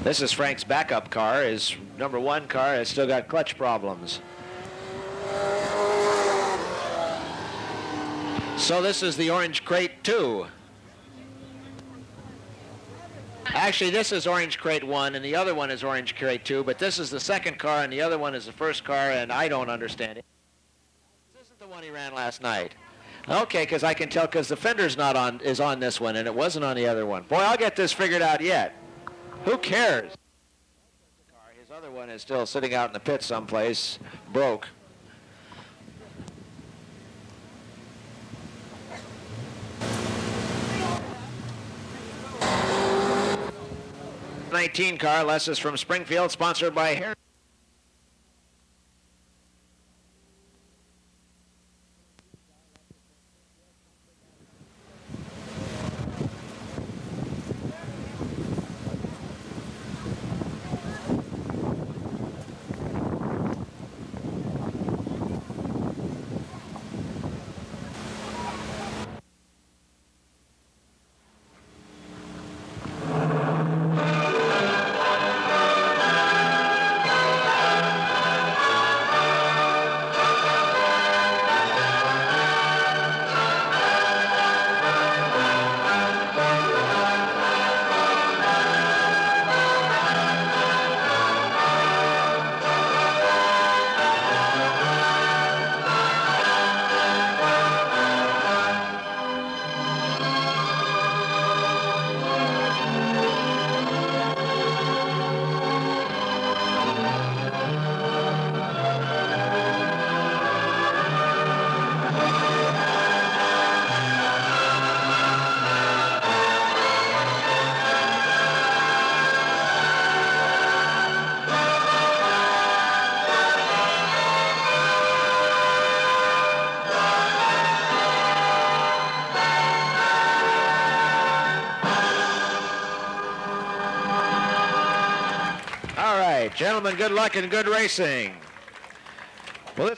This is Frank's backup car. His #1 car has still got clutch problems. So this is the Orange Crate 2. Actually, this is Orange Crate 1, and the other one is Orange Crate 2, but this is the second car, and the other one is the first car, and I don't understand it. This isn't the one he ran last night. Okay, because I can tell because the fender's not on, is on this one, and it wasn't on the other one. Boy, I'll get this figured out yet. Who cares? His other one is still sitting out in the pit someplace, broke. '19 car, Les is from Springfield, sponsored by Harry. Gentlemen, good luck and good racing. Well,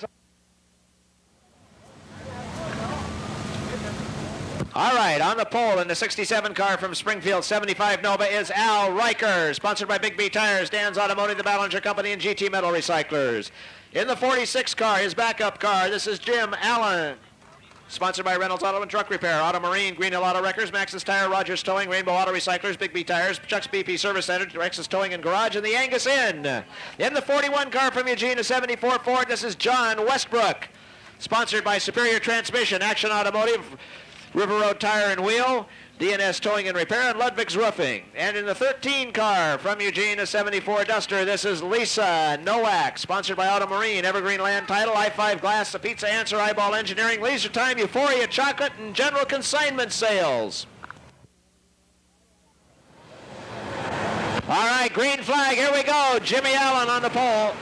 all right, on the pole in the 67 car from Springfield, 75 Nova, is Al Riker, sponsored by Big B Tires, Dan's Automotive, the Ballinger Company, and GT Metal Recyclers. In the 46 car, his backup car, this is Jim Allen, sponsored by Reynolds Auto and Truck Repair, Auto Marine, Green Hill Auto Wreckers, Max's Tire, Rogers Towing, Rainbow Auto Recyclers, Big B Tires, Chuck's BP Service Center, Rex's Towing and Garage, and the Angus Inn. In the 41 car from Eugene, a 74 Ford, this is John Westbrook, sponsored by Superior Transmission, Action Automotive, River Road Tire and Wheel, DNS Towing and Repair, and Ludwig's Roofing. And in the 13 car from Eugene, a 74 Duster, this is Lisa Nowak, sponsored by Auto Marine, Evergreen Land Title, I-5 Glass, The Pizza Answer, Eyeball Engineering, Leisure Time, Euphoria Chocolate, and General Consignment Sales. All right, green flag, here we go. Jimmy Allen on the pole,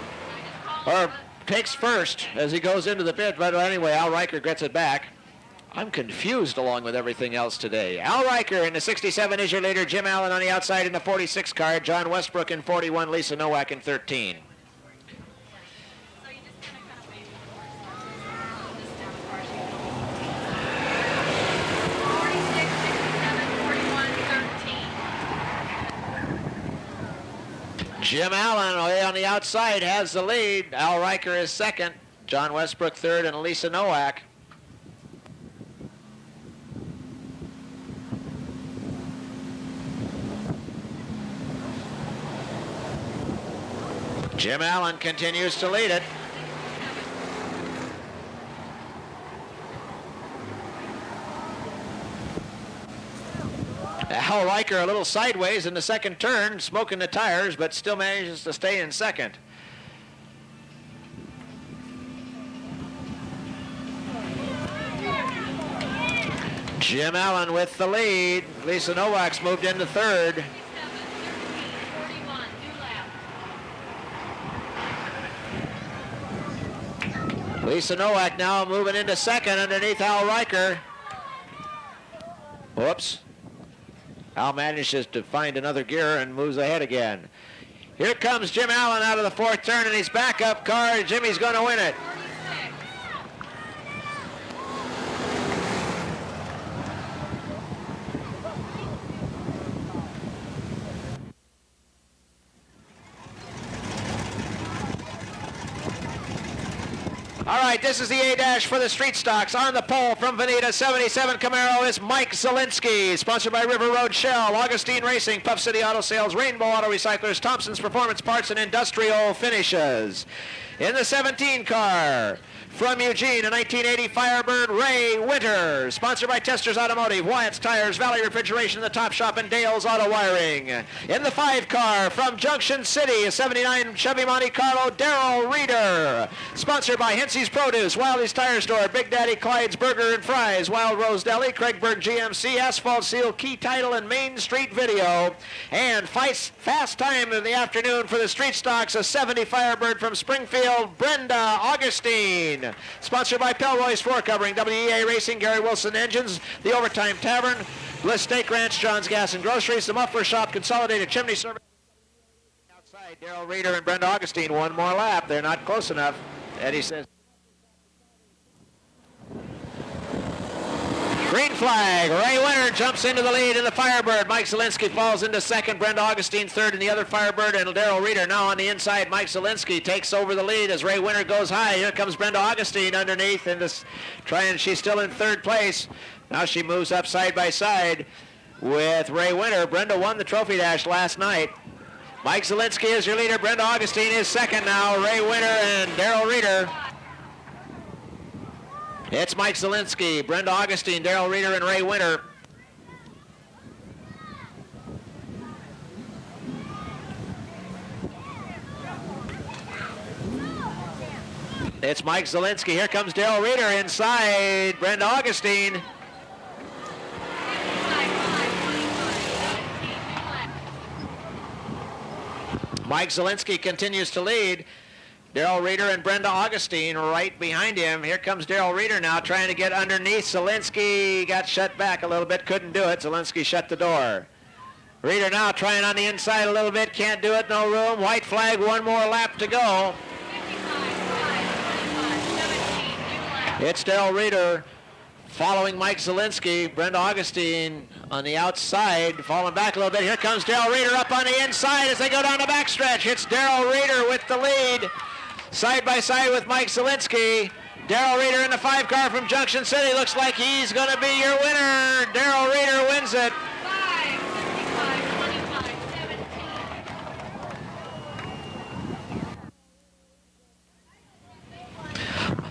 or takes first as he goes into the pit, but anyway, Al Riker gets it back. I'm confused along with everything else today. Al Riker in the 67 is your leader. Jim Allen on the outside in the 46 car. John Westbrook in 41. Lisa Nowak in 13. Jim Allen way on the outside has the lead. Al Riker is second. John Westbrook third, and Lisa Nowak. Jim Allen continues to lead it. Al Riker a little sideways in the second turn, smoking the tires, but still manages to stay in second. Jim Allen with the lead. Lisa Nowak's moved into third. Lisa Nowak now moving into second underneath Al Riker. Whoops. Al manages to find another gear and moves ahead again. Here comes Jim Allen out of the fourth turn in his backup car. Jimmy's going to win it. All right, this is the A-dash for the street stocks. On the pole from Veneta, 77 Camaro is Mike Zielinski. Sponsored by River Road Shell, Augustine Racing, Puff City Auto Sales, Rainbow Auto Recyclers, Thompson's Performance Parts, and Industrial Finishes. In the 17 car, from Eugene, a 1980 Firebird, Ray Winter. Sponsored by Testers Automotive, Wyatt's Tires, Valley Refrigeration, The Top Shop, and Dale's Auto Wiring. In the 5 car, from Junction City, a 79 Chevy Monte Carlo, Darrell Reeder. Sponsored by Hensy's Produce, Wiley's Tire Store, Big Daddy Clyde's Burger and Fries, Wild Rose Deli, Craigburg GMC, Asphalt Seal, Key Title, and Main Street Video. And fast time in the afternoon for the street stocks, a 70 Firebird from Springfield, Brenda Augustine. Sponsored by Pelroy's Floor Covering, WEA Racing, Gary Wilson Engines, the Overtime Tavern, Bliss Steak Ranch, John's Gas and Groceries, the Muffler Shop, Consolidated Chimney Service. Outside, Darrell Reeder and Brenda Augustine, one more lap. They're not close enough. Eddie says. Green flag. Ray Winter jumps into the lead in the Firebird. Mike Zielinski falls into second. Brenda Augustine third in the other Firebird. And Darrell Reeder now on the inside. Mike Zielinski takes over the lead as Ray Winter goes high. Here comes Brenda Augustine underneath. And she's still in third place. Now she moves up side by side with Ray Winter. Brenda won the trophy dash last night. Mike Zielinski is your leader. Brenda Augustine is second now. Ray Winter and Darrell Reeder. It's Mike Zielinski, Brenda Augustine, Darrell Reeder, and Ray Winter. It's Mike Zielinski. Here comes Darrell Reeder inside Brenda Augustine. Mike Zielinski continues to lead. Darrell Reeder and Brenda Augustine right behind him. Here comes Darrell Reeder now trying to get underneath. Zielinski got shut back a little bit, couldn't do it. Zielinski shut the door. Reeder now trying on the inside a little bit, can't do it, no room. White flag, one more lap to go. It's Darrell Reeder following Mike Zielinski. Brenda Augustine on the outside, falling back a little bit. Here comes Darrell Reeder up on the inside as they go down the backstretch. It's Darrell Reeder with the lead. Side by side with Mike Zielinski. Darrell Reeder in the 5 car from Junction City. Looks like he's going to be your winner. Darrell Reeder wins it. 5, 55, 25, 17.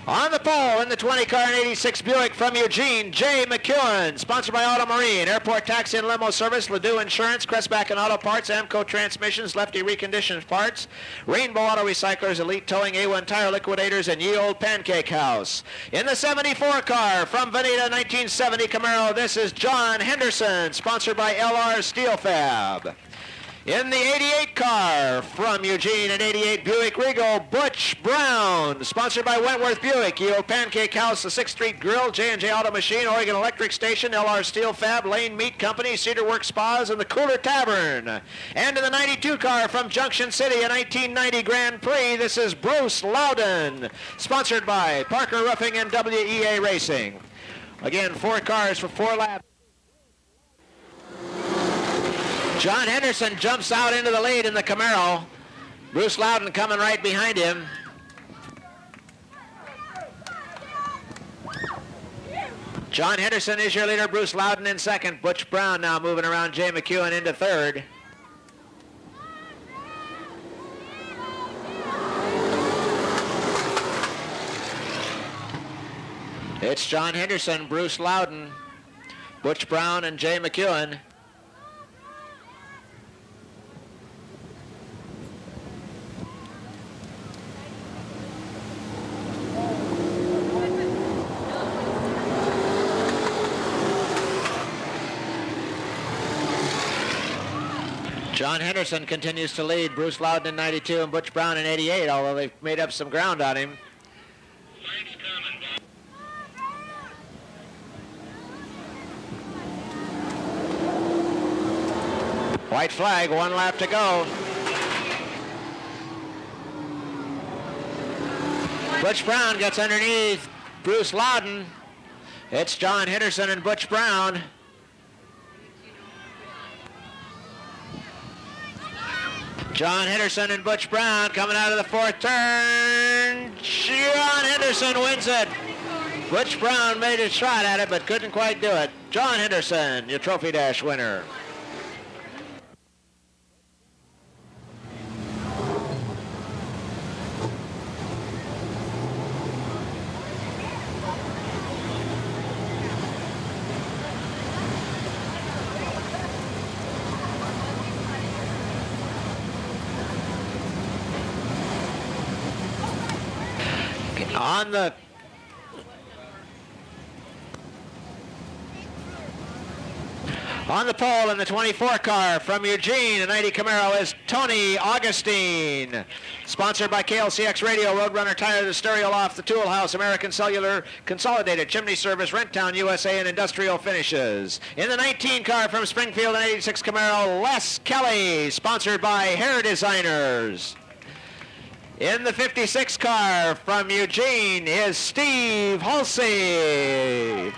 On the pole in the 20 car and 86 Buick from Eugene, Jay McEwen. Sponsored by Auto Marine, Airport Taxi and Limo Service, Ladue Insurance, Crestback and Auto Parts, Amco Transmissions, Lefty Reconditioned Parts, Rainbow Auto Recyclers, Elite Towing, A1 Tire Liquidators, and Ye Old Pancake House. In the 74 car from Veneta 1970 Camaro, this is John Henderson. Sponsored by LR Steel Fab. In the 88 car from Eugene and 88 Buick Regal, Butch Brown. Sponsored by Wentworth Buick, Ye Old Pancake House, the 6th Street Grill, J&J Auto Machine, Oregon Electric Station, LR Steel Fab, Lane Meat Company, Cedar Works Spas, and the Cooler Tavern. And in the 92 car from Junction City, a 1990 Grand Prix, this is Bruce Loudon. Sponsored by Parker Roofing and WEA Racing. Again, 4 cars for 4 laps. John Henderson jumps out into the lead in the Camaro. Bruce Loudon coming right behind him. John Henderson is your leader. Bruce Loudon in second. Butch Brown now moving around Jay McEwen into third. It's John Henderson, Bruce Loudon, Butch Brown, and Jay McEwen. John Henderson continues to lead. Bruce Loudon in 92 and Butch Brown in 88, although they've made up some ground on him. White flag, 1 lap to go. Butch Brown gets underneath Bruce Loudon. It's John Henderson and Butch Brown. John Henderson and Butch Brown coming out of the fourth turn. John Henderson wins it. Butch Brown made a shot at it, but couldn't quite do it. John Henderson, your Trophy Dash winner. On the pole in the 24 car from Eugene, a 90 Camaro, is Tony Augustine. Sponsored by KLCX Radio, Roadrunner Tire, the Stereo Loft, the Tool House, American Cellular, Consolidated Chimney Service, Renttown USA, and Industrial Finishes. In the 19 car from Springfield, an 86 Camaro, Les Kelly. Sponsored by Hair Designers. In the 56 car from Eugene is Steve Halsey,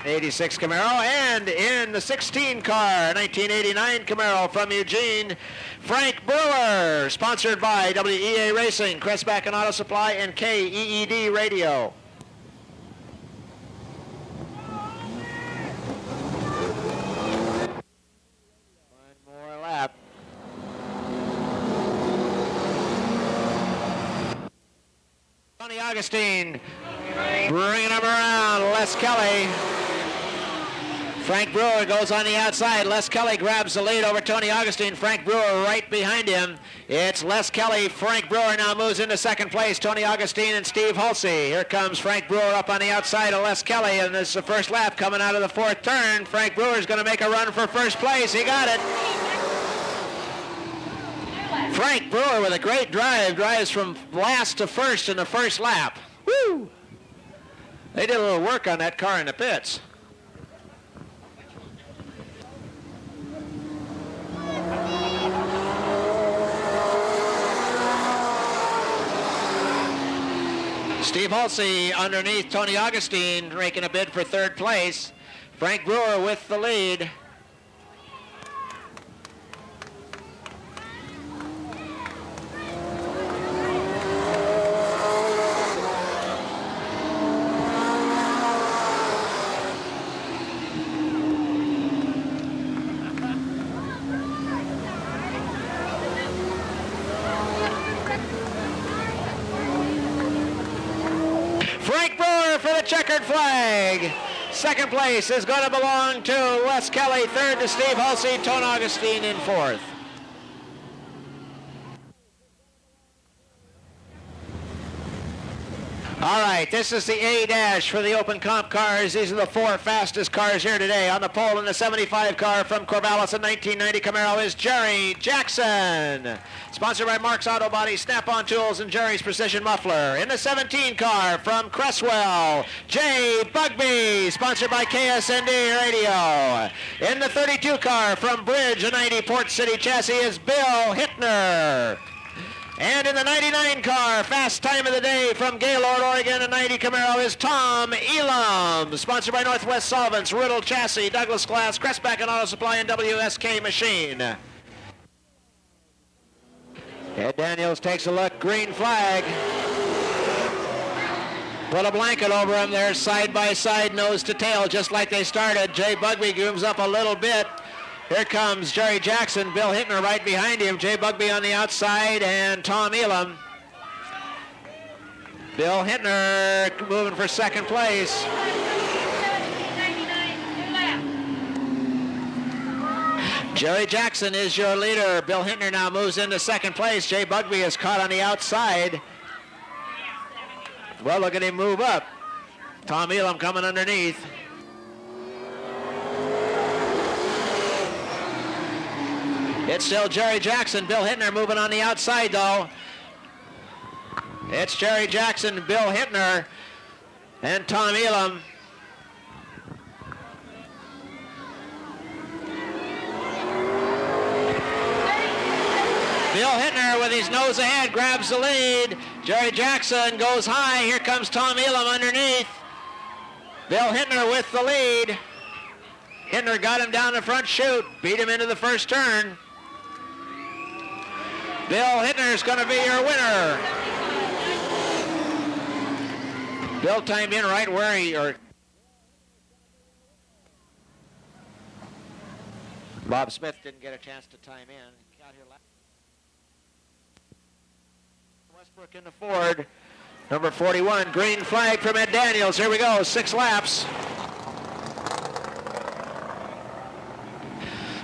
86 Camaro. And in the 16 car, 1989 Camaro from Eugene, Frank Brewer, sponsored by WEA Racing, Crestback and Auto Supply, and KEED Radio. One more lap. Tony Augustine bringing him around. Les Kelly. Frank Brewer goes on the outside. Les Kelly grabs the lead over Tony Augustine. Frank Brewer right behind him. It's Les Kelly. Frank Brewer now moves into second place. Tony Augustine and Steve Halsey. Here comes Frank Brewer up on the outside of Les Kelly, and this is the first lap coming out of the fourth turn. Frank Brewer's going to make a run for first place. He got it. Frank Brewer with a great drive, drives from last to first in the first lap. Woo! They did a little work on that car in the pits. Steve Halsey underneath Tony Augustine, making a bid for third place. Frank Brewer with the lead. Frank Brewer for the checkered flag. Second place is going to belong to Les Kelly. Third to Steve Halsey. Tony Augustine in fourth. All right, this is the A-Dash for the Open Comp cars. These are the four fastest cars here today. On the pole in the 75 car from Corvallis, a 1990 Camaro, is Jerry Jackson. Sponsored by Mark's Auto Body, Snap-on Tools, and Jerry's Precision Muffler. In the 17 car from Cresswell, Jay Bugby. Sponsored by KSND Radio. In the 32 car from Bridge, a 90 Port City chassis, is Bill Hittner. And in the 99 car, fast time of the day from Gaylord, Oregon, a 90 Camaro, is Tom Elam. Sponsored by Northwest Solvents, Riddle Chassis, Douglas Glass, Crestback and Auto Supply, and WSK Machine. Ed Daniels takes a look, green flag. Put a blanket over him there, side by side, nose to tail, just like they started. Jay Bugby moves up a little bit. Here comes Jerry Jackson, Bill Hittner right behind him, Jay Bugby on the outside, and Tom Elam. Bill Hittner moving for second place. Jerry Jackson is your leader. Bill Hittner now moves into second place. Jay Bugby is caught on the outside. Well, look at him move up. Tom Elam coming underneath. It's still Jerry Jackson, Bill Hittner moving on the outside, though. It's Jerry Jackson, Bill Hittner, and Tom Elam. Bill Hittner with his nose ahead grabs the lead. Jerry Jackson goes high. Here comes Tom Elam underneath. Bill Hittner with the lead. Hittner got him down the front chute, beat him into the first turn. Bill Hittner's going to be your winner. Bill timed in right where Bob Smith didn't get a chance to time in. Got here last. Westbrook in the Ford. Number 41, green flag from Ed Daniels. Here we go, 6 laps.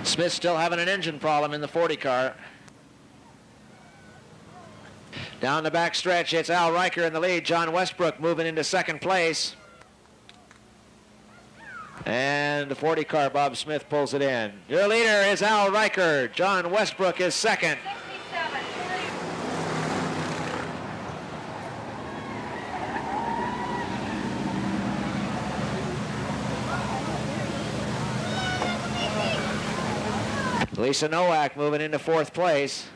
Smith still having an engine problem in the 40 car. Down the back stretch, it's Al Riker in the lead. John Westbrook moving into second place. And the 40 car, Bob Smith pulls it in. Your leader is Al Riker. John Westbrook is second. 67. Lisa Nowak moving into fourth place.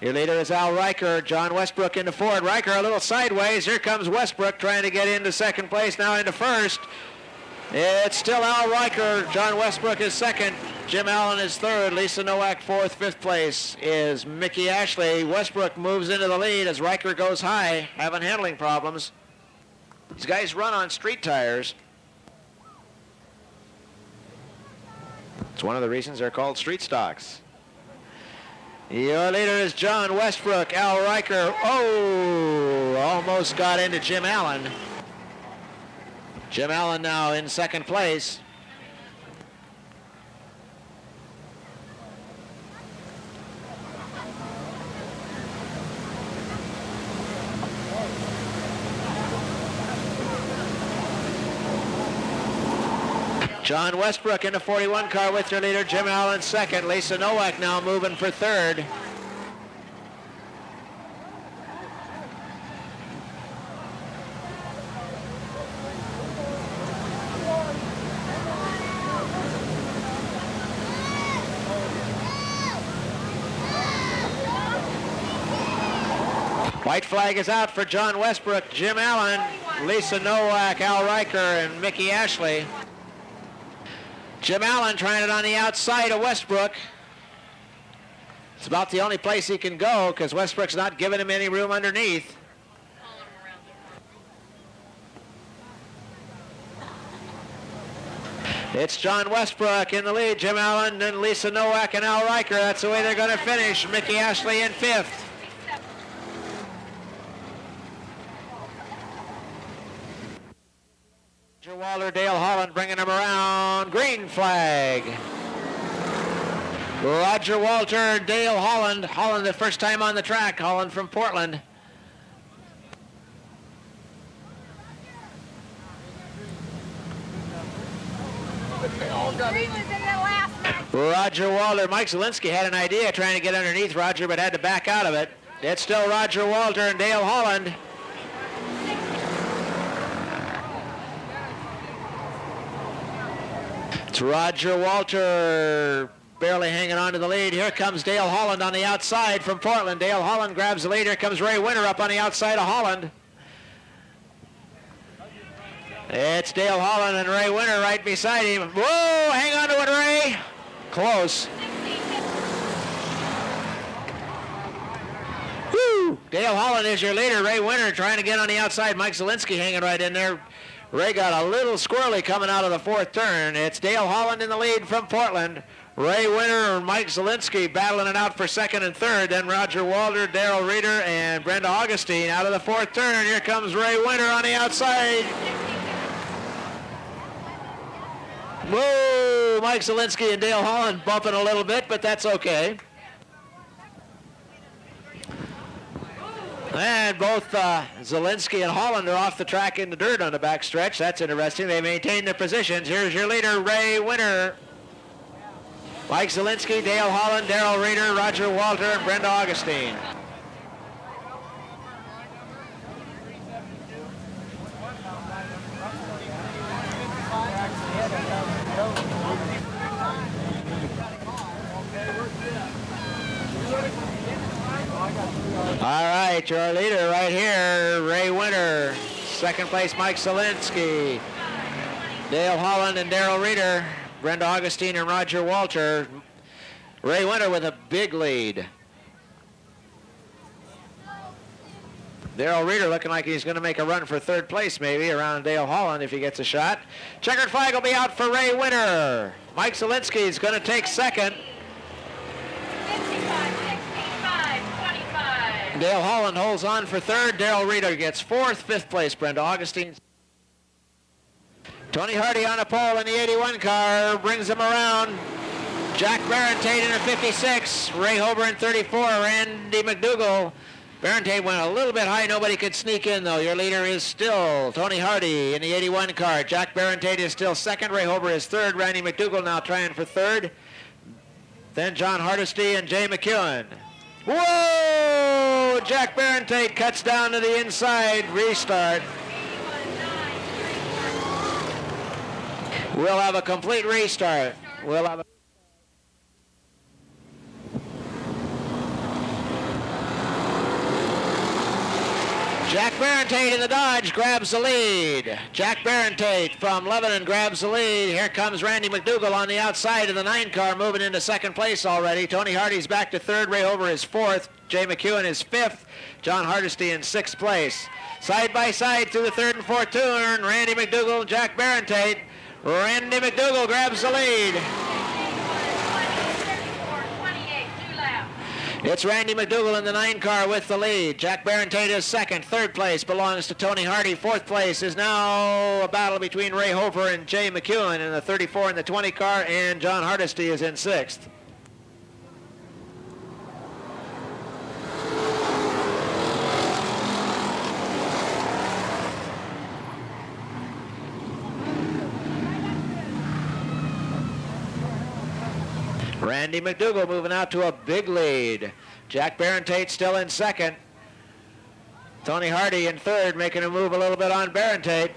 Your leader is Al Riker. John Westbrook into Ford. Riker a little sideways. Here comes Westbrook trying to get into second place, now into first. It's still Al Riker. John Westbrook is second. Jim Allen is third. Lisa Nowak fourth. Fifth place is Mickey Ashley. Westbrook moves into the lead as Riker goes high, having handling problems. These guys run on street tires. It's one of the reasons they're called street stocks. Your leader is John Westbrook. Al Riker, almost got into Jim Allen. Jim Allen now in second place. John Westbrook in the 41 car with your leader, Jim Allen second. Lisa Nowak now moving for third. White flag is out for John Westbrook, Jim Allen, Lisa Nowak, Al Riker, and Mickey Ashley. Jim Allen trying it on the outside of Westbrook. It's about the only place he can go because Westbrook's not giving him any room underneath. It's John Westbrook in the lead, Jim Allen and Lisa Nowak and Al Riker. That's the way they're going to finish. Mickey Ashley in fifth. Roger Walter, Dale Holland bringing him around. Green flag. Roger Walter, Dale Holland. Holland the first time on the track. Holland from Portland. Roger Walter. Mike Zielinski had an idea trying to get underneath Roger, but had to back out of it. It's still Roger Walter and Dale Holland. It's Roger Walter barely hanging on to the lead. Here comes Dale Holland on the outside from Portland. Dale Holland grabs the lead. Here comes Ray Winter up on the outside of Holland. It's Dale Holland and Ray Winter right beside him. Whoa, hang on to it, Ray. Close. Woo! Dale Holland is your leader. Ray Winter trying to get on the outside. Mike Zielinski hanging right in there. Ray got a little squirrely coming out of the fourth turn. It's Dale Holland in the lead from Portland. Ray Winter and Mike Zielinski battling it out for second and third. Then Roger Walter, Darrell Reeder, and Brenda Augustine out of the fourth turn. Here comes Ray Winter on the outside. Whoa! Mike Zielinski and Dale Holland bumping a little bit, but that's okay. And both Zielinski and Holland are off the track in the dirt on the back stretch. That's interesting. They maintain their positions. Here's your leader, Ray Winter. Mike Zielinski, Dale Holland, Darrell Reeder, Roger Walter, and Brenda Augustine. All right, your leader right here, Ray Winter. Second place, Mike Zielinski. Dale Holland and Darrell Reeder. Brenda Augustine and Roger Walter. Ray Winter with a big lead. Darrell Reeder looking like he's going to make a run for third place maybe around Dale Holland if he gets a shot. Checkered flag will be out for Ray Winter. Mike Zielinski is going to take second. 55, 65, 25. Dale Holland holds on for third. Darrell Reeder gets fourth. Fifth place, Brenda Augustine. Tony Hardy on a pole in the 81 car, brings him around. Jack Barentate in a 56, Ray Hober in 34, Randy McDougall. Barentate went a little bit high, nobody could sneak in though. Your leader is still Tony Hardy in the 81 car. Jack Barentate is still second, Ray Hober is third, Randy McDougall now trying for third. Then John Hardesty and Jay McEwen. Whoa! Jack Barentate cuts down to the inside, restart. We'll have a complete restart. We'll have a Jack Barentate in the Dodge grabs the lead. Jack Barentate from Lebanon grabs the lead. Here comes Randy McDougall on the outside of the 9 car, moving into second place already. Tony Hardy's back to third. Ray Hober is fourth. Jay McEwen is fifth. John Hardesty in sixth place. Side by side through the third and fourth turn, Randy McDougall and Jack Barentate. Randy McDougall grabs the lead. 28, 2 laps. It's Randy McDougall in the 9 car with the lead. Jack Barentate is second. Third place belongs to Tony Hardy. Fourth place is now a battle between Ray Hober and Jay McEwen in the 34 and the 20 car, and John Hardesty is in sixth. Randy McDougall moving out to a big lead. Jack Barentate still in second. Tony Hardy in third, making a move a little bit on Barentate.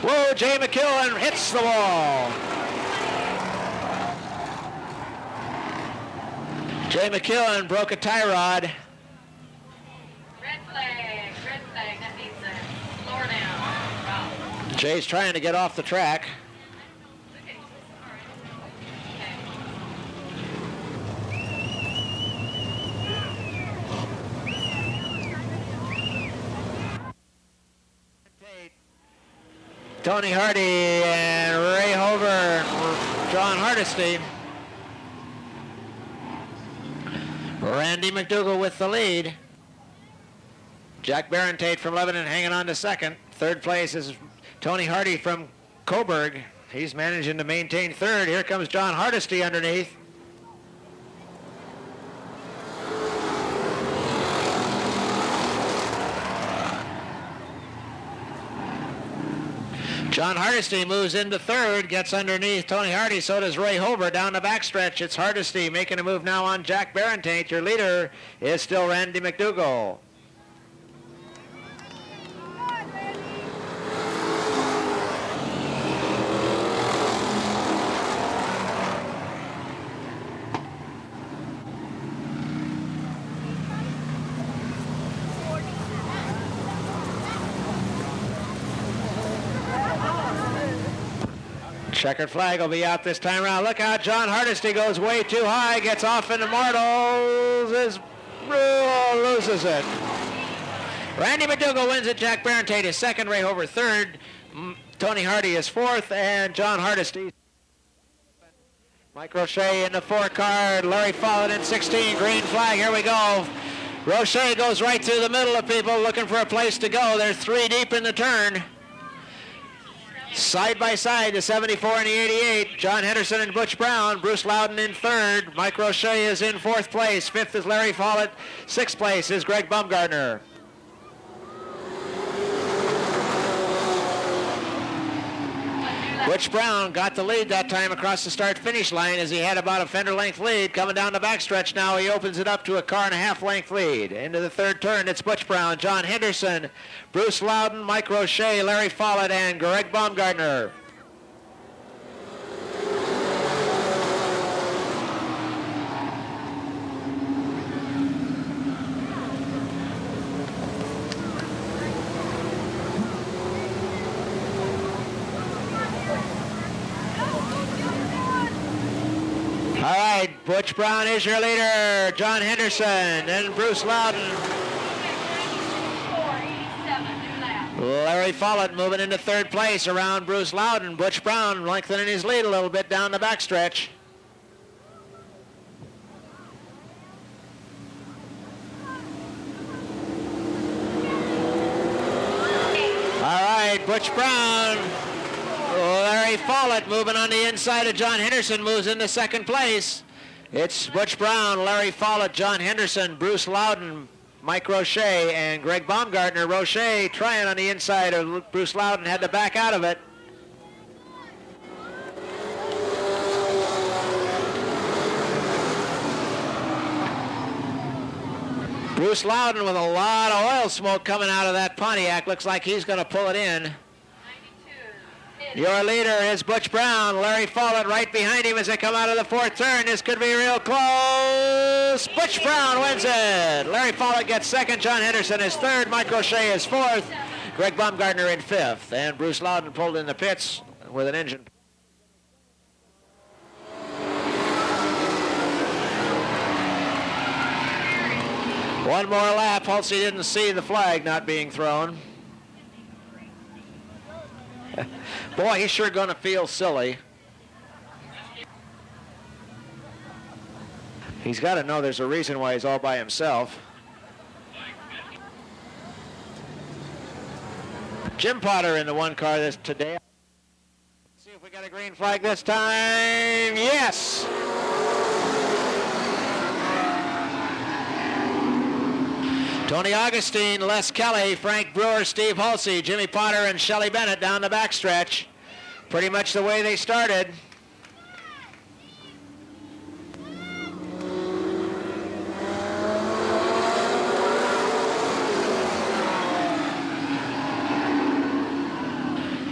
Whoa, Jay McEwen hits the wall. Jay McEwen broke a tie rod. Red flag, that means slower down. Wow. Jay's trying to get off the track. Okay. Tony Hardy and Ray Hober and John Hardesty. Randy McDougall with the lead. Jack Barentate from Lebanon hanging on to second. Third place is Tony Hardy from Coburg. He's managing to maintain third. Here comes John Hardesty underneath. John Hardesty moves into third, gets underneath Tony Hardy, so does Ray Hober. Down the backstretch, it's Hardesty making a move now on Jack Barentate. Your leader is still Randy McDougall. Checkered flag will be out this time around. Look out, John Hardesty goes way too high, gets off into Martles, loses it. Randy McDougall wins it. Jack Barentate is second, Ray Hober third, Tony Hardy is fourth, and John Hardesty. Mike Roche in the 4 car, Larry Follett in 16, green flag, here we go. Roche goes right through the middle of people looking for a place to go. They're 3 deep in the turn. Side by side, the 74 and the 88. John Henderson and Butch Brown. Bruce Loudon in third. Mike Roche is in 4th place. 5th is Larry Follett. 6th place is Greg Baumgartner. Butch Brown got the lead that time across the start-finish line as he had about a fender-length lead. Coming down the backstretch now, he opens it up to a car-and-a-half-length lead. Into the third turn, it's Butch Brown, John Henderson, Bruce Loudon, Mike Roche, Larry Follett, and Greg Baumgartner. All right, Butch Brown is your leader. John Henderson and Bruce Loudon. 487, new lap. Larry Follett moving into third place around Bruce Loudon. Butch Brown lengthening his lead a little bit down the backstretch. All right, Butch Brown, Larry Follett moving on the inside of John Henderson moves into second place. It's Butch Brown, Larry Follett, John Henderson, Bruce Loudon, Mike Roche, and Greg Baumgartner. Roche trying on the inside of Bruce Loudon, had to back out of it. Bruce Loudon with a lot of oil smoke coming out of that Pontiac. Looks like he's going to pull it in. 92. Your leader is Butch Brown. Larry Follett right behind him as they come out of the fourth turn. This could be real close. Butch Brown wins it. Larry Follett gets second. John Henderson is third. Mike Roche is fourth. Greg Baumgartner in fifth. And Bruce Loudon pulled in the pits with an engine. One more lap. Halsey didn't see the flag not being thrown. Boy, he's sure going to feel silly. He's got to know there's a reason why he's all by himself. Jim Potter in the one car today. Let's see if we got a green flag this time. Yes! Tony Augustine, Les Kelly, Frank Brewer, Steve Halsey, Jimmy Potter, and Shelley Bennett down the backstretch. Pretty much the way they started.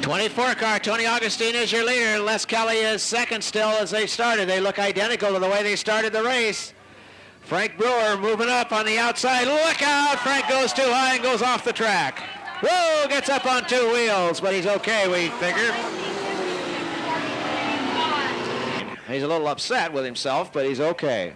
'24 car, Tony Augustine is your leader. Les Kelly is second still as they started. They look identical to the way they started the race. Frank Brewer moving up on the outside. Look out! Frank goes too high and goes off the track. Whoa! Gets up on two wheels, but he's okay, we figure. He's a little upset with himself, but he's okay.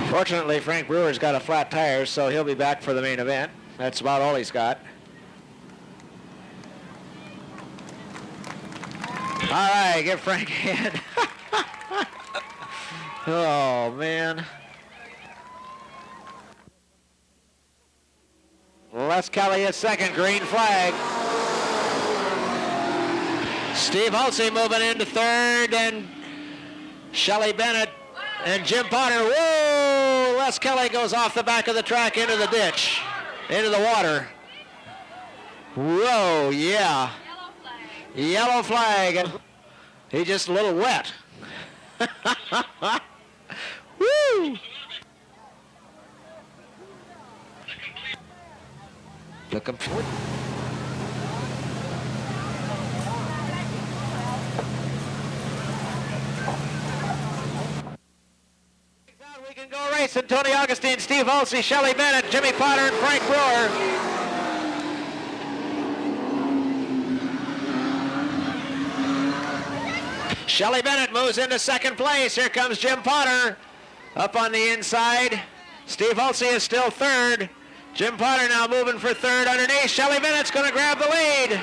Fortunately, Frank Brewer's got a flat tire, so he'll be back for the main event. That's about all he's got. All right, give Frank a hand. Oh, man. Les Kelly is second, green flag. Steve Halsey moving into third, and Shelley Bennett and Jim Potter. Whoa! Les Kelly goes off the back of the track into the ditch, into the water. Whoa, yeah. Yellow flag. He's just a little wet. Woo! The complete. We can go racing. Tony Augustine, Steve Halsey, Shelley Bennett, Jimmy Potter, and Frank Brewer. Shelley Bennett moves into second place. Here comes Jim Potter up on the inside. Steve Halsey is still third. Jim Potter now moving for third underneath. Shelley Bennett's going to grab the lead.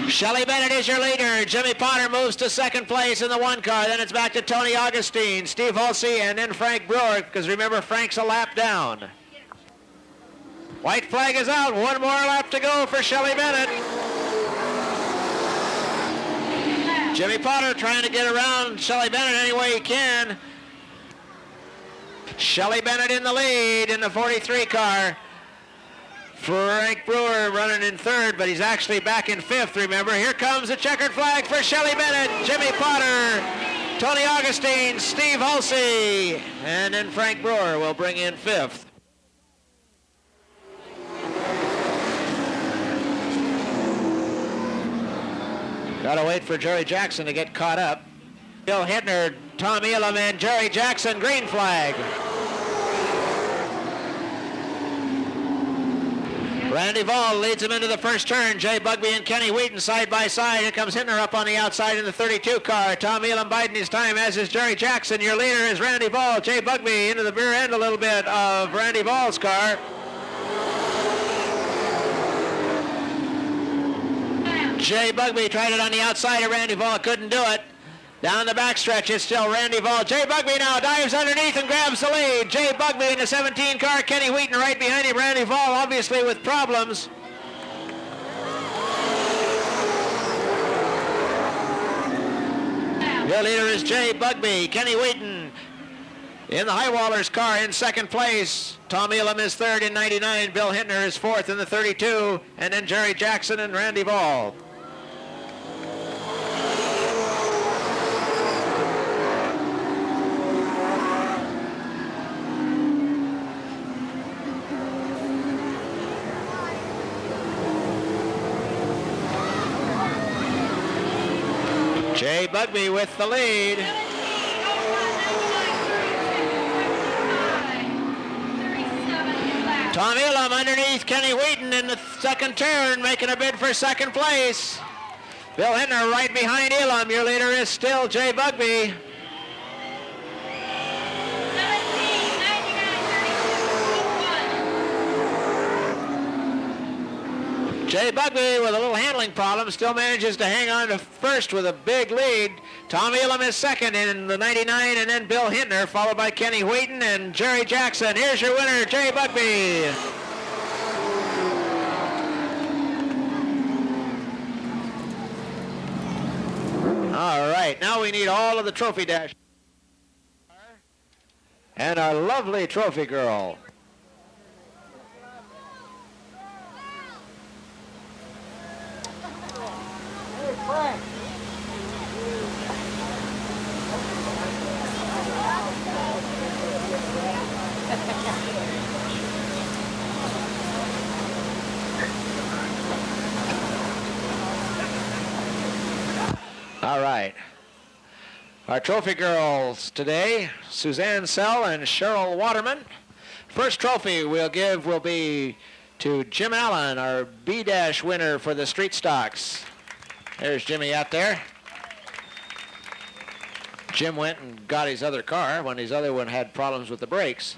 Shelley Bennett is your leader. Jimmy Potter moves to second place in the one car. Then it's back to Tony Augustine, Steve Halsey, and then Frank Brewer, because remember, Frank's a lap down. White flag is out. One more lap to go for Shelley Bennett. Jimmy Potter trying to get around Shelley Bennett any way he can. Shelley Bennett in the lead in the 43 car. Frank Brewer running in third, but he's actually back in fifth, remember. Here comes the checkered flag for Shelley Bennett, Jimmy Potter, Tony Augustine, Steve Hulsey, and then Frank Brewer will bring in fifth. Gotta wait for Jerry Jackson to get caught up. Bill Hittner, Tom Elam, and Jerry Jackson, green flag. Randy Vall leads him into the first turn. Jay Bugby and Kenny Wheaton side by side. Here comes Hittner up on the outside in the 32 car. Tom Elam biding his time, as is Jerry Jackson. Your leader is Randy Vall. Jay Bugby into the rear end a little bit of Randy Vall's car. Jay Bugby tried it on the outside of Randy Vall, couldn't do it. Down the backstretch, it's still Randy Vall. Jay Bugby now dives underneath and grabs the lead. Jay Bugby in the 17 car. Kenny Wheaton right behind him. Randy Vall obviously with problems. Your leader is Jay Bugby. Kenny Wheaton in the Highwallers car in second place. Tom Elam is third in 99. Bill Hittner is fourth in the 32. And then Jerry Jackson and Randy Vall. Jay Bugby with the lead. Tom Elam underneath Kenny Wheaton in the second turn, making a bid for second place. Bill Hittner right behind Elam. Your leader is still Jay Bugby. Jay Bugby with a little handling problem still manages to hang on to first with a big lead. Tom Elam is second in the 99, and then Bill Hittner, followed by Kenny Wheaton and Jerry Jackson. Here's your winner, Jay Bugby. All right, now we need all of the trophy dash. And our lovely trophy girl. Frank. All right. Our trophy girls today, Suzanne Sell and Cheryl Waterman. First trophy we'll give will be to Jim Allen, our B-Dash winner for the street stocks. There's Jimmy out there. Jim went and got his other car when his other one had problems with the brakes.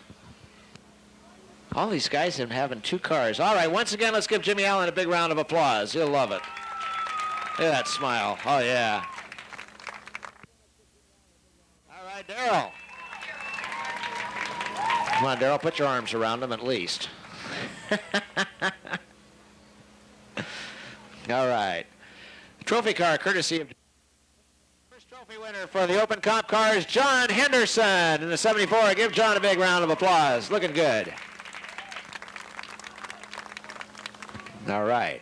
All these guys have been having two cars. All right, once again, let's give Jimmy Allen a big round of applause. He'll love it. Look at that smile. Oh, yeah. All right, Darrell. Come on, Darrell, put your arms around him at least. All right. Trophy car courtesy of first trophy winner for the Open Comp cars, John Henderson in the 74. Give John a big round of applause. Looking good. All right.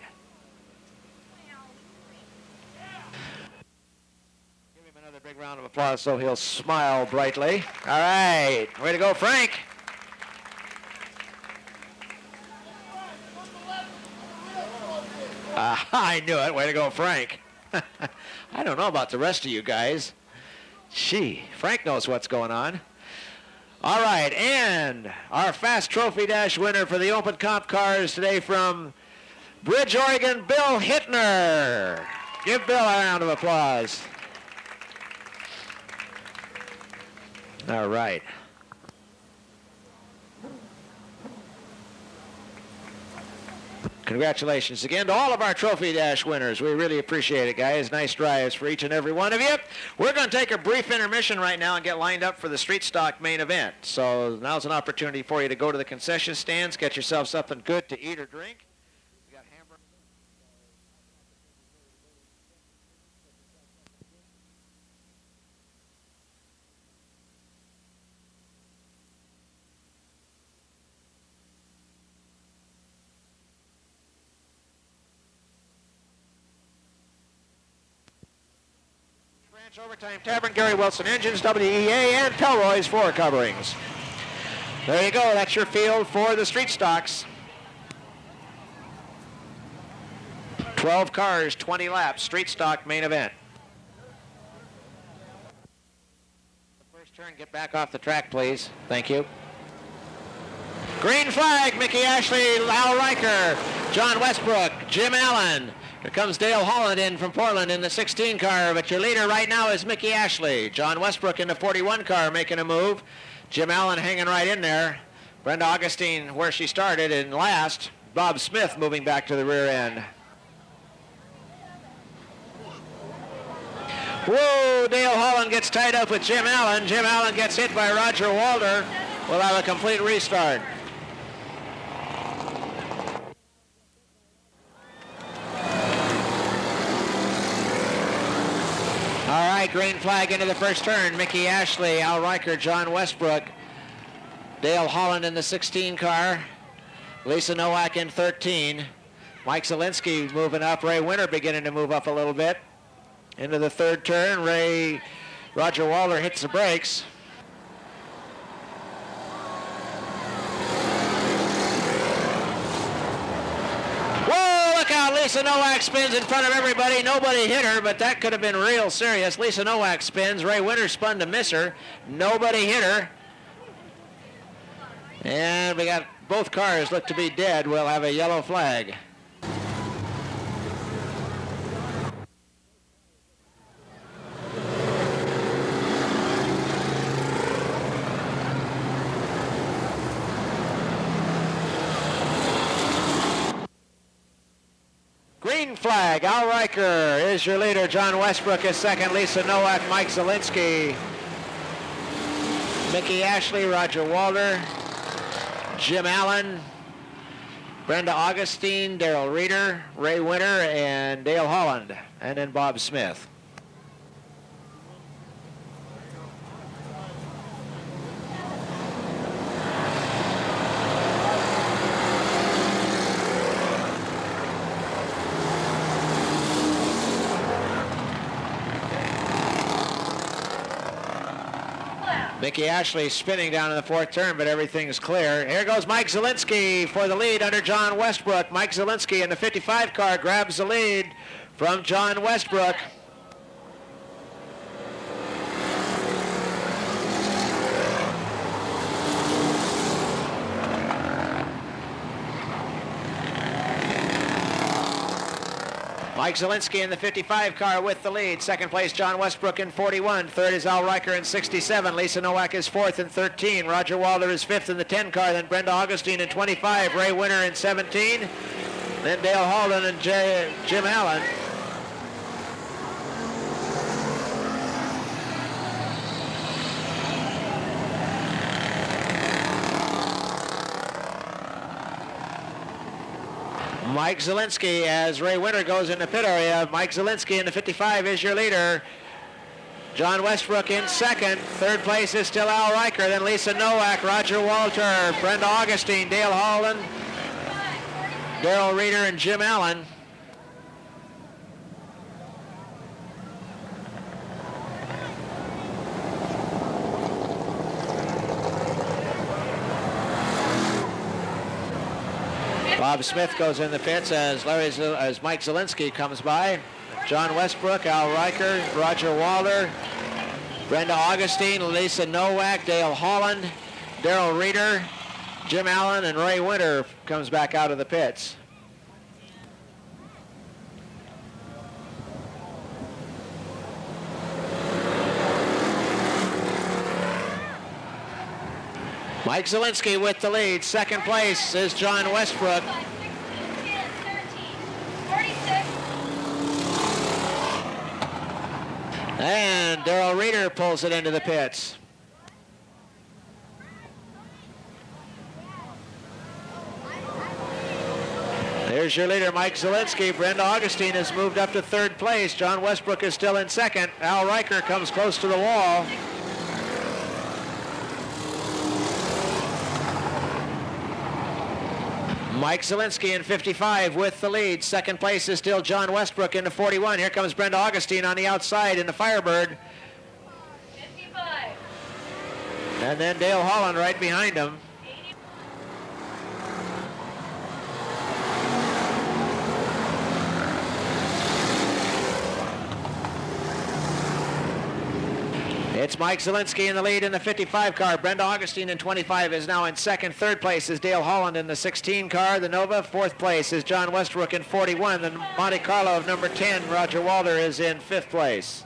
Give him another big round of applause so he'll smile brightly. All right. Way to go, Frank. I knew it. Way to go, Frank. I don't know about the rest of you guys. Gee, Frank knows what's going on. All right, and our Fast Trophy Dash winner for the Open Comp cars today from Bridge, Oregon, Bill Hittner. Give Bill a round of applause. All right. Congratulations again to all of our Trophy Dash winners. We really appreciate it, guys. Nice drives for each and every one of you. We're going to take a brief intermission right now and get lined up for the Street Stock main event. So now's an opportunity for you to go to the concession stands, get yourself something good to eat or drink. We got hamburgers. Ranch Overtime Tavern, Gary Wilson Engines, WEA, and Pelroy's floor coverings. There you go. That's your field for the street stocks. 12 cars, 20 laps, street stock main event. First turn, get back off the track, please. Thank you. Green flag, Mickey Ashley, Al Riker, John Westbrook, Jim Allen. Here comes Dale Holland in from Portland in the 16 car, but your leader right now is Mickey Ashley. John Westbrook in the 41 car making a move. Jim Allen hanging right in there. Brenda Augustine where she started in last. Bob Smith moving back to the rear end. Whoa, Dale Holland gets tied up with Jim Allen. Jim Allen gets hit by Roger Walter. We'll have a complete restart. All right, green flag into the first turn. Mickey Ashley, Al Riker, John Westbrook, Dale Holland in the 16 car, Lisa Nowak in 13, Mike Zielinski moving up, Ray Winter beginning to move up a little bit. Into the third turn, Roger Walter hits the brakes. Look out, Lisa Nowak spins in front of everybody. Nobody hit her, but that could have been real serious. Lisa Nowak spins. Ray Winter spun to miss her. Nobody hit her. And we got both cars look to be dead. We'll have a yellow flag. Green flag, Al Riker is your leader. John Westbrook is second. Lisa Nowak, Mike Zielinski, Mickey Ashley, Roger Walter, Jim Allen, Brenda Augustine, Darrell Reeder, Ray Winter, and Dale Holland, and then Bob Smith. Mickey Ashley spinning down in the fourth turn, but everything's clear. Here goes Mike Zielinski for the lead under John Westbrook. Mike Zielinski in the 55 car grabs the lead from John Westbrook. Mike Zielinski in the 55 car with the lead. Second place, John Westbrook in 41. Third is Al Riker in 67. Lisa Nowak is fourth in 13. Roger Walter is fifth in the 10 car. Then Brenda Augustine in 25. Ray Winter in 17. Then Dale Holden and Jim Allen. Mike Zielinski as Ray Winter goes in the pit area. Mike Zielinski in the 55 is your leader. John Westbrook in second. Third place is still Al Riker. Then Lisa Nowak, Roger Walter, Brenda Augustine, Dale Holland, Darrell Reeder, and Jim Allen. Bob Smith goes in the pits as Mike Zielinski comes by. John Westbrook, Al Riker, Roger Walter, Brenda Augustine, Lisa Nowak, Dale Holland, Darrell Reeder, Jim Allen, and Ray Winter comes back out of the pits. Mike Zielinski with the lead. Second place is John Westbrook. 10, 13, 46. And Darrell Reeder pulls it into the pits. There's your leader, Mike Zielinski. Brenda Augustine has moved up to third place. John Westbrook is still in second. Al Riker comes close to the wall. Mike Zielinski in 55 with the lead. Second place is still John Westbrook in the 41. Here comes Brenda Augustine on the outside in the Firebird. 55. And then Dale Holland right behind him. It's Mike Zielinski in the lead in the 55 car. Brenda Augustine in 25 is now in second. Third place is Dale Holland in the 16 car, the Nova. Fourth place is John Westbrook in 41. The Monte Carlo of number 10, Roger Walter, is in fifth place.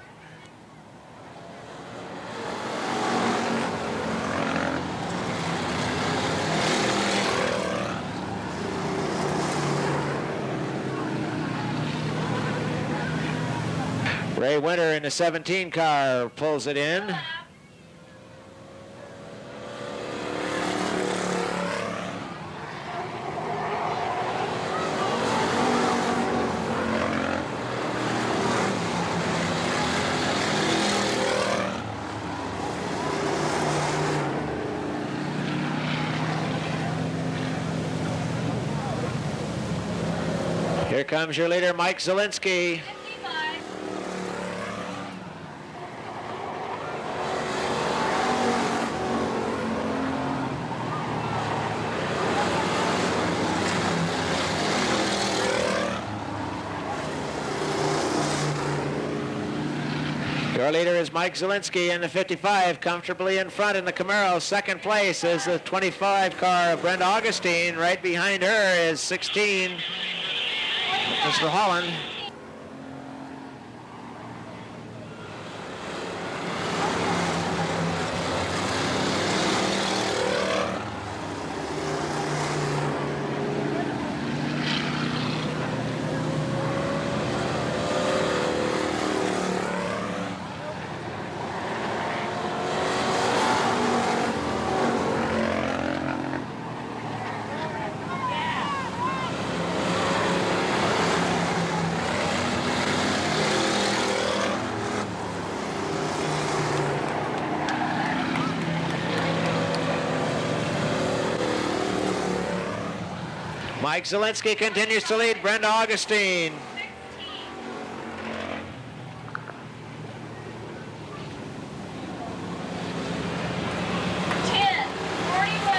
Ray Winter in the 17 car pulls it in. Here comes your leader, Mike Zielinski. 55. Your leader is Mike Zielinski in the 55, comfortably in front in the Camaro. Second place is the 25 car of Brenda Augustine. Right behind her is 16, Mr. Holland. Mike Zielinski continues to lead Brenda Augustine. 10, 41,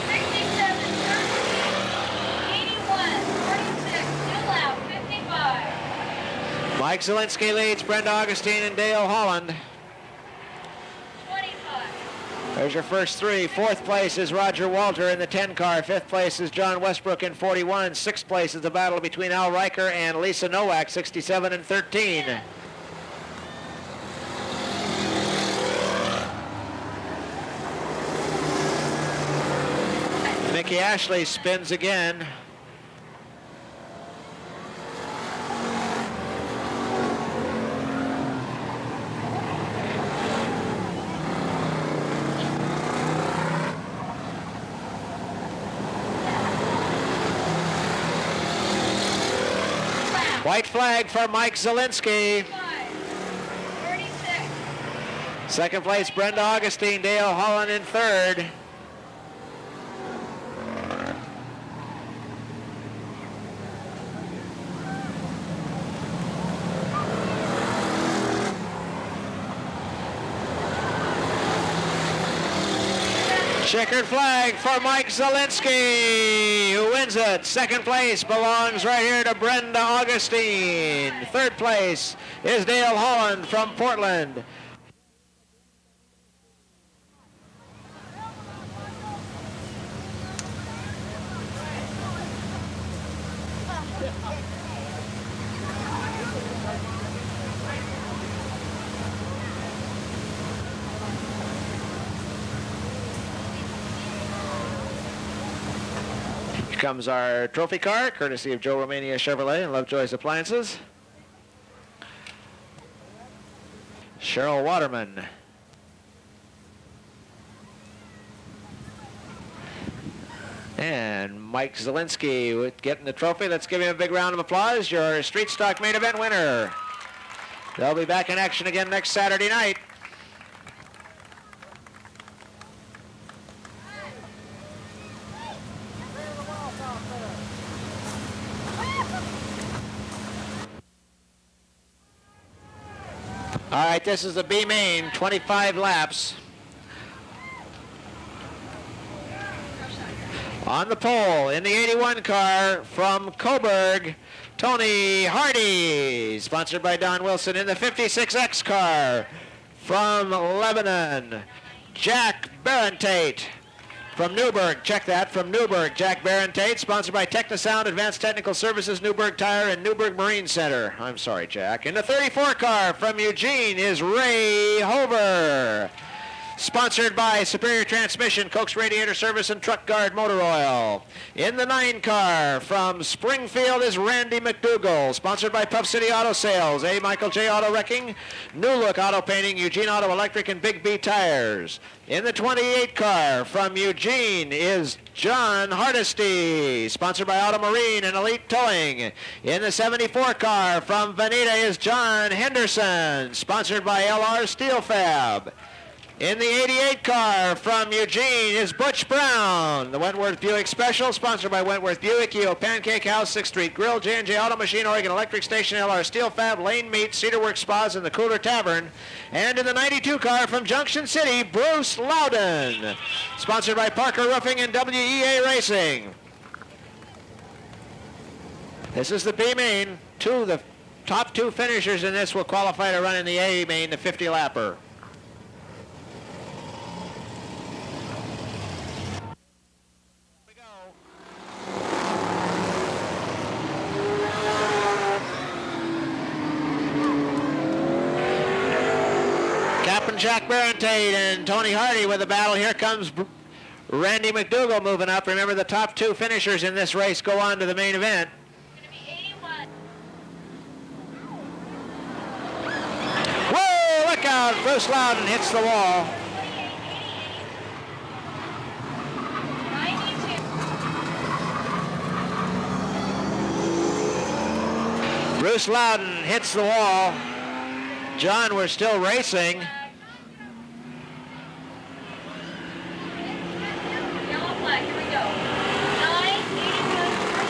67, 13, 81, 46, still out, 55. Mike Zielinski leads Brenda Augustine and Dale Holland. 25. There's your first three. Fourth place is Roger Walter in the 10 car. Fifth place is John Westbrook in 41. Sixth place is the battle between Al Riker and Lisa Nowak, 67 and 13. Mickey Ashley spins again. White flag for Mike Zielinski. 36. Second place, Brenda Augustine. Dale Holland in third. Checkered flag for Mike Zielinski, who wins it. Second place belongs right here to Brenda Augustine. Third place is Dale Holland from Portland. Here comes our trophy car, courtesy of Joe Romania Chevrolet and Lovejoy's Appliances. Cheryl Waterman. And Mike Zielinski getting the trophy. Let's give him a big round of applause. Your Street Stock main event winner. They'll be back in action again next Saturday night. All right, this is the B main, 25 laps. On the pole in the 81 car from Coburg, Tony Hardy, sponsored by Don Wilson. In the 56X car from Lebanon, Jack Barentate. From Newburgh, check that, from Newburgh, Jack Barentate, sponsored by Technosound Advanced Technical Services, Newburgh Tire, and Newburgh Marine Center. I'm sorry, Jack. In the 34 car from Eugene is Ray Hover, sponsored by Superior Transmission, Coke's Radiator Service, and Truck Guard Motor Oil. In the 9 car from Springfield is Randy McDougall, sponsored by Puff City Auto Sales, A. Michael J. Auto Wrecking, New Look Auto Painting, Eugene Auto Electric, and Big B Tires. In the 28 car from Eugene is John Hardesty, sponsored by Auto Marine and Elite Towing. In the 74 car from Veneta is John Henderson, sponsored by LR Steel Fab. In the 88 car from Eugene is Butch Brown, the Wentworth Buick Special, sponsored by Wentworth Buick, EO Pancake House, 6th Street Grill, J&J Auto Machine, Oregon Electric Station, LR Steel Fab, Lane Meat, Cedarworks Spas, and the Cooler Tavern. And in the 92 car from Junction City, Bruce Loudon, sponsored by Parker Roofing and WEA Racing. This is the B main. The top 2 finishers in this will qualify to run in the A main, the 50-lapper. Captain Jack Barentate and Tony Hardy with the battle. Here comes Randy McDougall moving up. Remember, the top 2 finishers in this race go on to the main event. It's going to be 81. Whoa, look out. Bruce Loudon hits the wall. 92. Bruce Loudon hits the wall. John, we're still racing. Yellow flag, here we go. 9, 81, 24,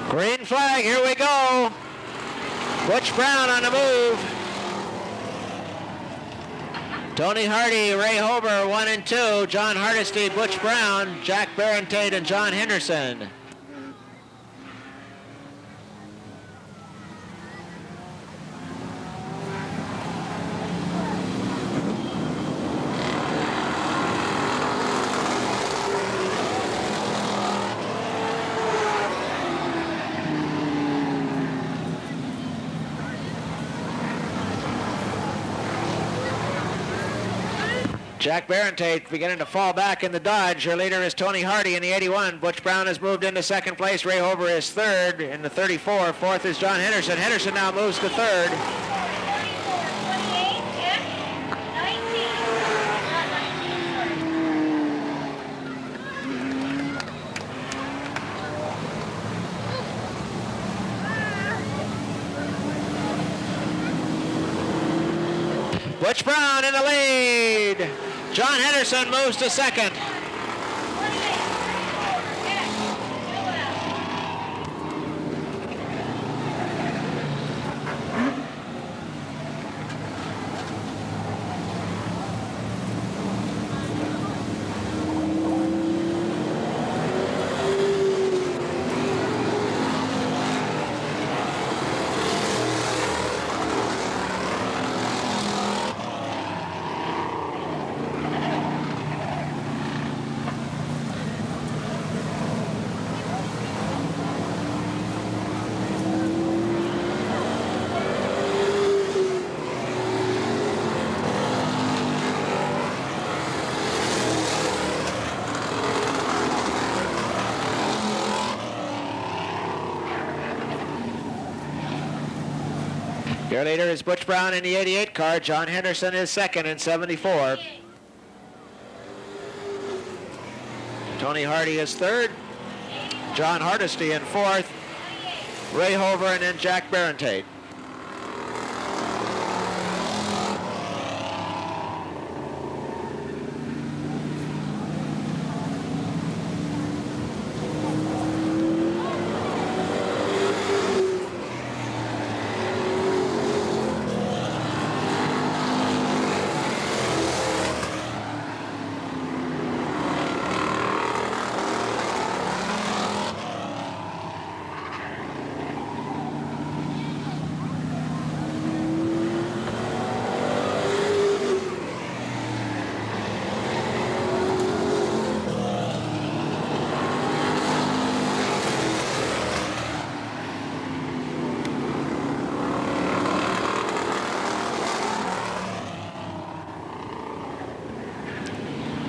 20. Green flag, here we go. Butch Brown on the move. Tony Hardy, Ray Hover, 1 and 2. John Hardesty, Butch Brown, Jack Barentate, and John Henderson. Jack Barentate beginning to fall back in the Dodge. Your leader is Tony Hardy in the 81. Butch Brown has moved into 2nd place. Ray Hover is 3rd in the 34. 4th is John Henderson. Henderson now moves to 3rd. 24, 28, X, 19. Not 19, sorry. Butch Brown in the lead. John Henderson moves to 2nd. 28, 34, X, fill it out. Your leader is Butch Brown in the 88 car. John Henderson is 2nd in 74. Tony Hardy is 3rd. John Hardesty in 4th. Ray Hover and then Jack Barentate.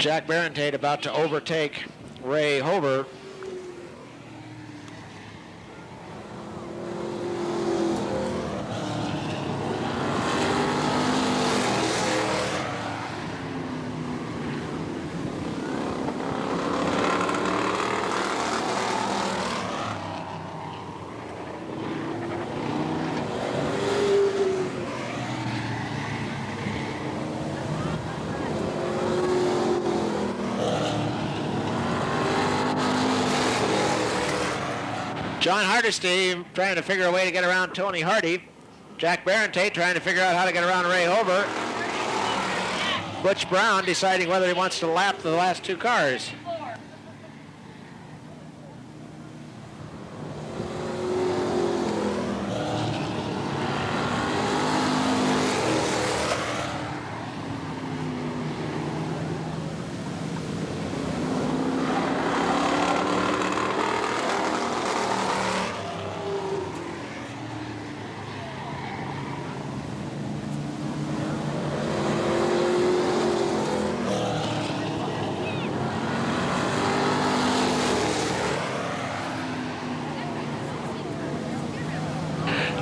Jack Barentate about to overtake Ray Hover. John Hardesty trying to figure a way to get around Tony Hardy. Jack Barentate trying to figure out how to get around Ray Hover. Butch Brown deciding whether he wants to lap the last two cars.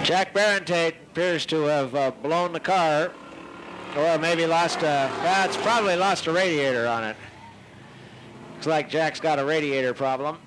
Jack Barentate appears to have blown the car, or maybe lost it's probably lost a radiator on it. Looks like Jack's got a radiator problem.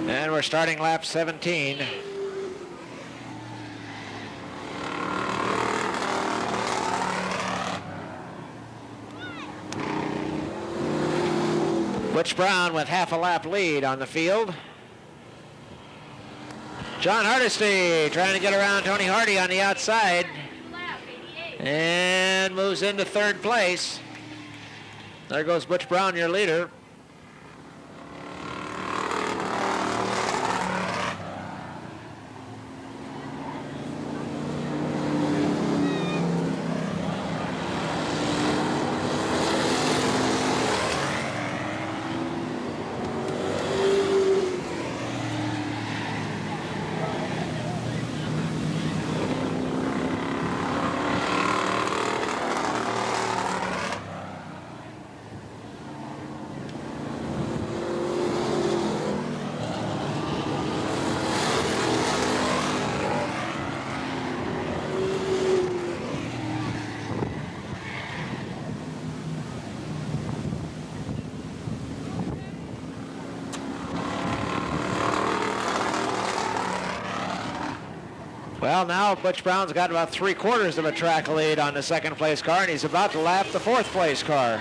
And we're starting lap 17. Butch Brown with half a lap lead on the field. John Hardesty trying to get around Tony Hardy on the outside and moves into third place. There goes Butch Brown, your leader. Well, now Butch Brown's got about 3/4 of a track lead on the second place car, and he's about to lap the fourth place car.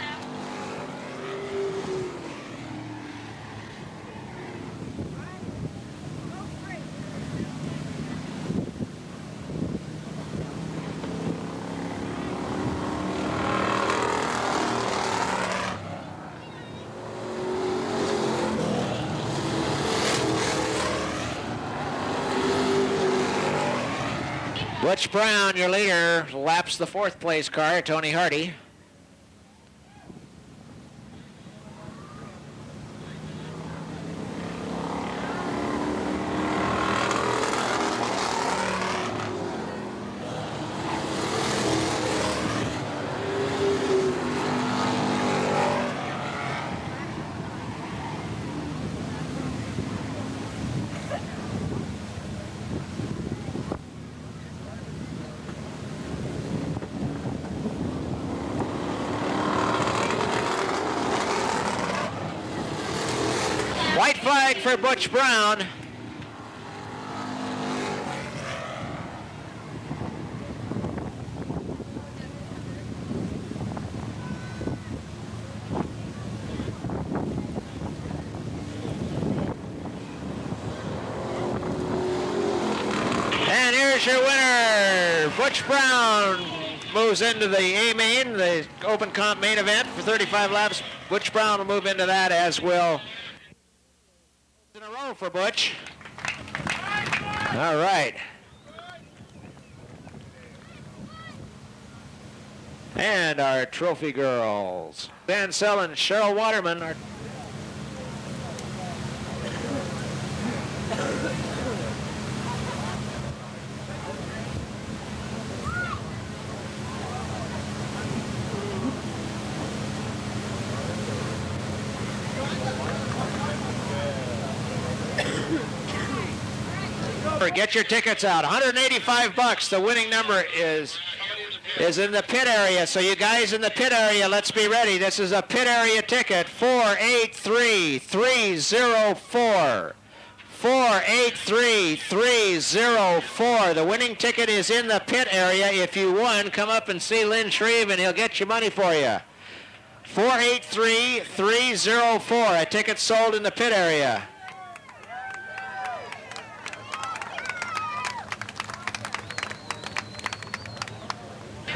Butch Brown, your leader, laps the fourth place car, Tony Hardy. White flag for Butch Brown. And here's your winner, Butch Brown, moves into the A main, the open comp main event for 35 laps. Butch Brown will move into that, as will in a row for Butch. All right. And our trophy girls, Van Sell and Cheryl Waterman, are get your tickets out. 185 bucks. The winning number is in the pit area. So you guys in the pit area, let's be ready. This is a pit area ticket. 483-304. 483-304. The winning ticket is in the pit area. If you won, come up and see Lynn Shreve and he'll get your money for you. 483-304. A ticket sold in the pit area.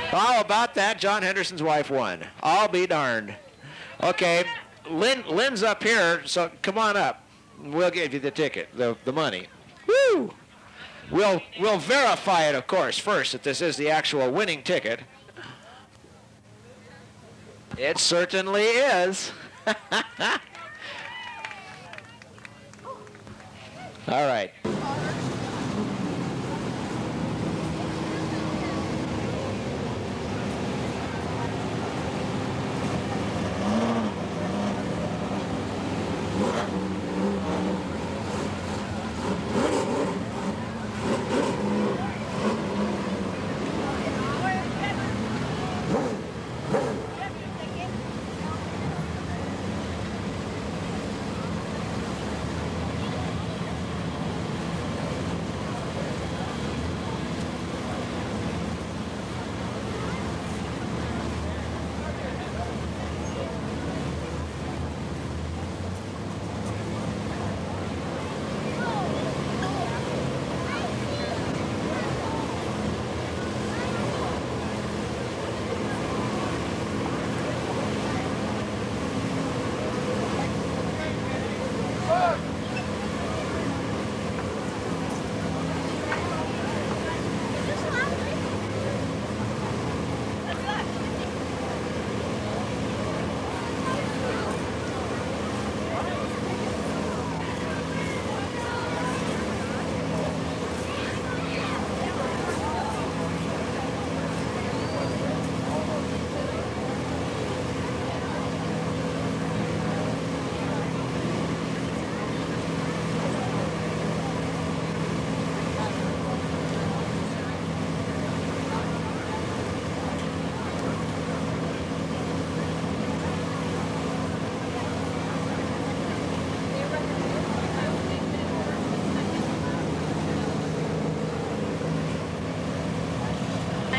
How about that? John Henderson's wife won. I'll be darned. Okay, Lynn's up here, so come on up. We'll give you the ticket, the money. Woo! We'll verify it, of course, first that this is the actual winning ticket. It certainly is. All right.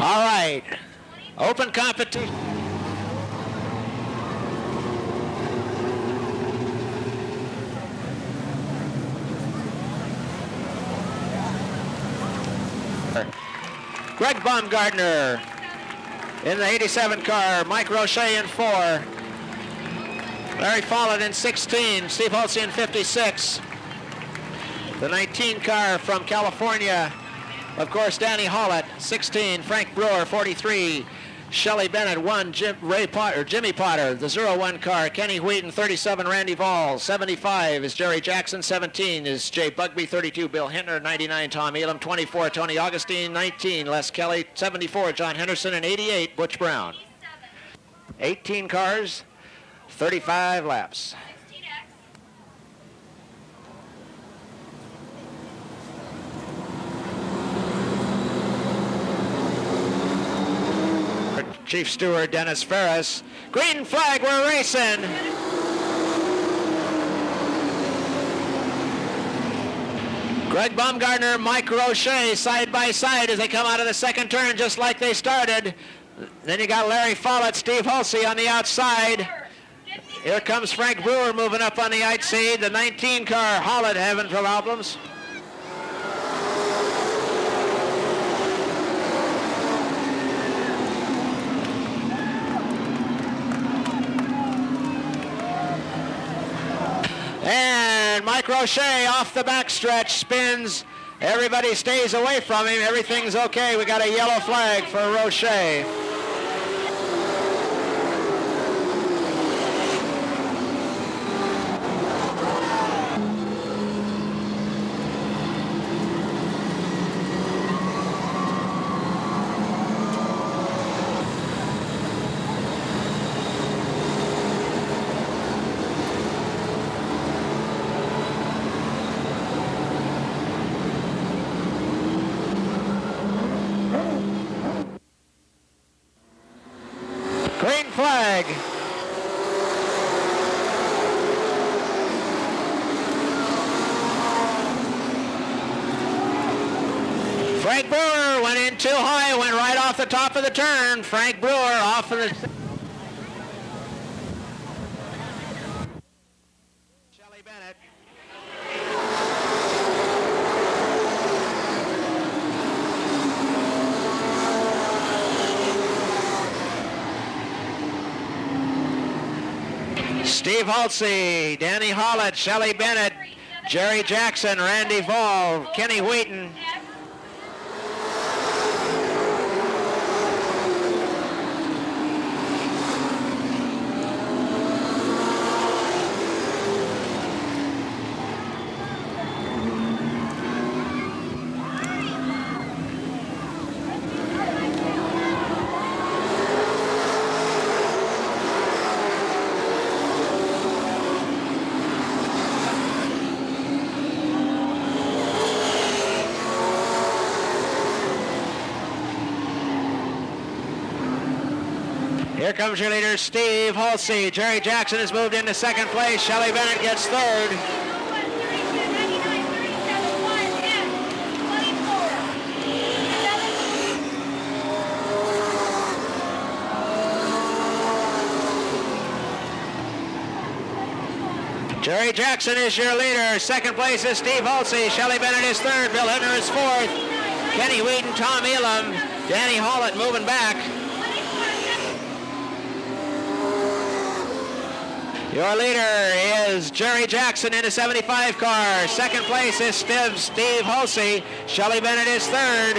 All right, open competition. Greg Baumgartner in the 87 car, Mike Roche in 4, Larry Follett in 16, Steve Holtze in 56. The 19 car from California, of course, Danny Hollett, 16, Frank Brewer, 43, Shelley Bennett, 1, Jimmy Potter, the 01 car, Kenny Wheaton, 37, Randy Valls, 75 is Jerry Jackson, 17 is Jay Bugby, 32, Bill Hintner, 99, Tom Elam, 24, Tony Augustine, 19, Les Kelly, 74, John Henderson, and 88, Butch Brown. 18 cars, 35 laps. Chief Steward Dennis Ferris. Green flag, we're racing. Greg Baumgartner, Mike Roche side by side as they come out of the second turn just like they started. Then you got Larry Follett, Steve Hulsey on the outside. Here comes Frank Brewer moving up on the outside. The 19 car, Hollett having problems. And Mike Roche off the backstretch spins. Everybody stays away from him. Everything's okay. We got a yellow flag for Roche. Green flag. Frank Brewer went in too high, went right off the top of the turn. Frank Brewer off of the... Shelley Bennett. Steve Halsey, Danny Hollett, Shelley Bennett, Jerry Jackson, Randy Vall, Kenny Wheaton. Here comes your leader, Steve Halsey. Jerry Jackson has moved into second place. Shelley Bennett gets third. Jerry Jackson is your leader. Second place is Steve Halsey. Shelley Bennett is third. Bill Hittner is fourth. Kenny Wheaton, Tom Elam, Danny Hollett moving back. Your leader is Jerry Jackson in a 75 car. Second place is Steve Halsey. Shelley Bennett is third.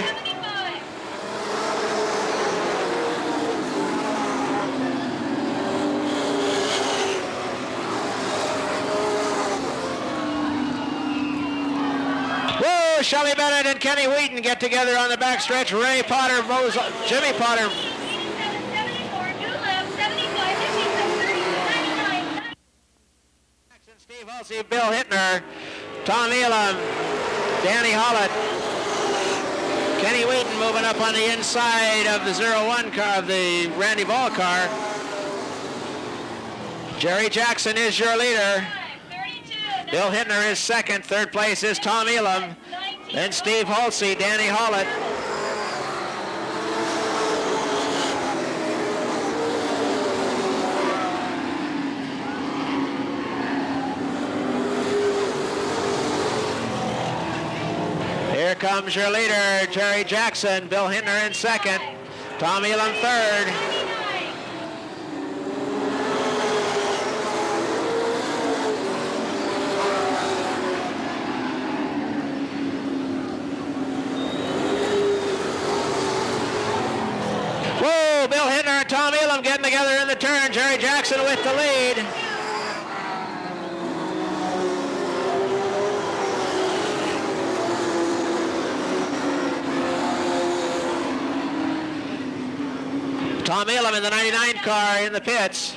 Whoa, Shelley Bennett and Kenny Wheaton get together on the backstretch. Ray Potter moves, Jimmy Potter. Steve Halsey, Bill Hittner, Tom Elam, Danny Hollett, Kenny Wheaton moving up on the inside of the 01 car, of the Randy Vall car. Jerry Jackson is your leader. Bill Hittner is second. Third place is Tom Elam. Then Steve Halsey, Danny Hollett. Here comes your leader, Jerry Jackson. Bill Hittner in second. Tom Elam third. Whoa, Bill Hittner and Tom Elam getting together in the turn. Jerry Jackson with the lead. Tom Elam in the 99 car in the pits.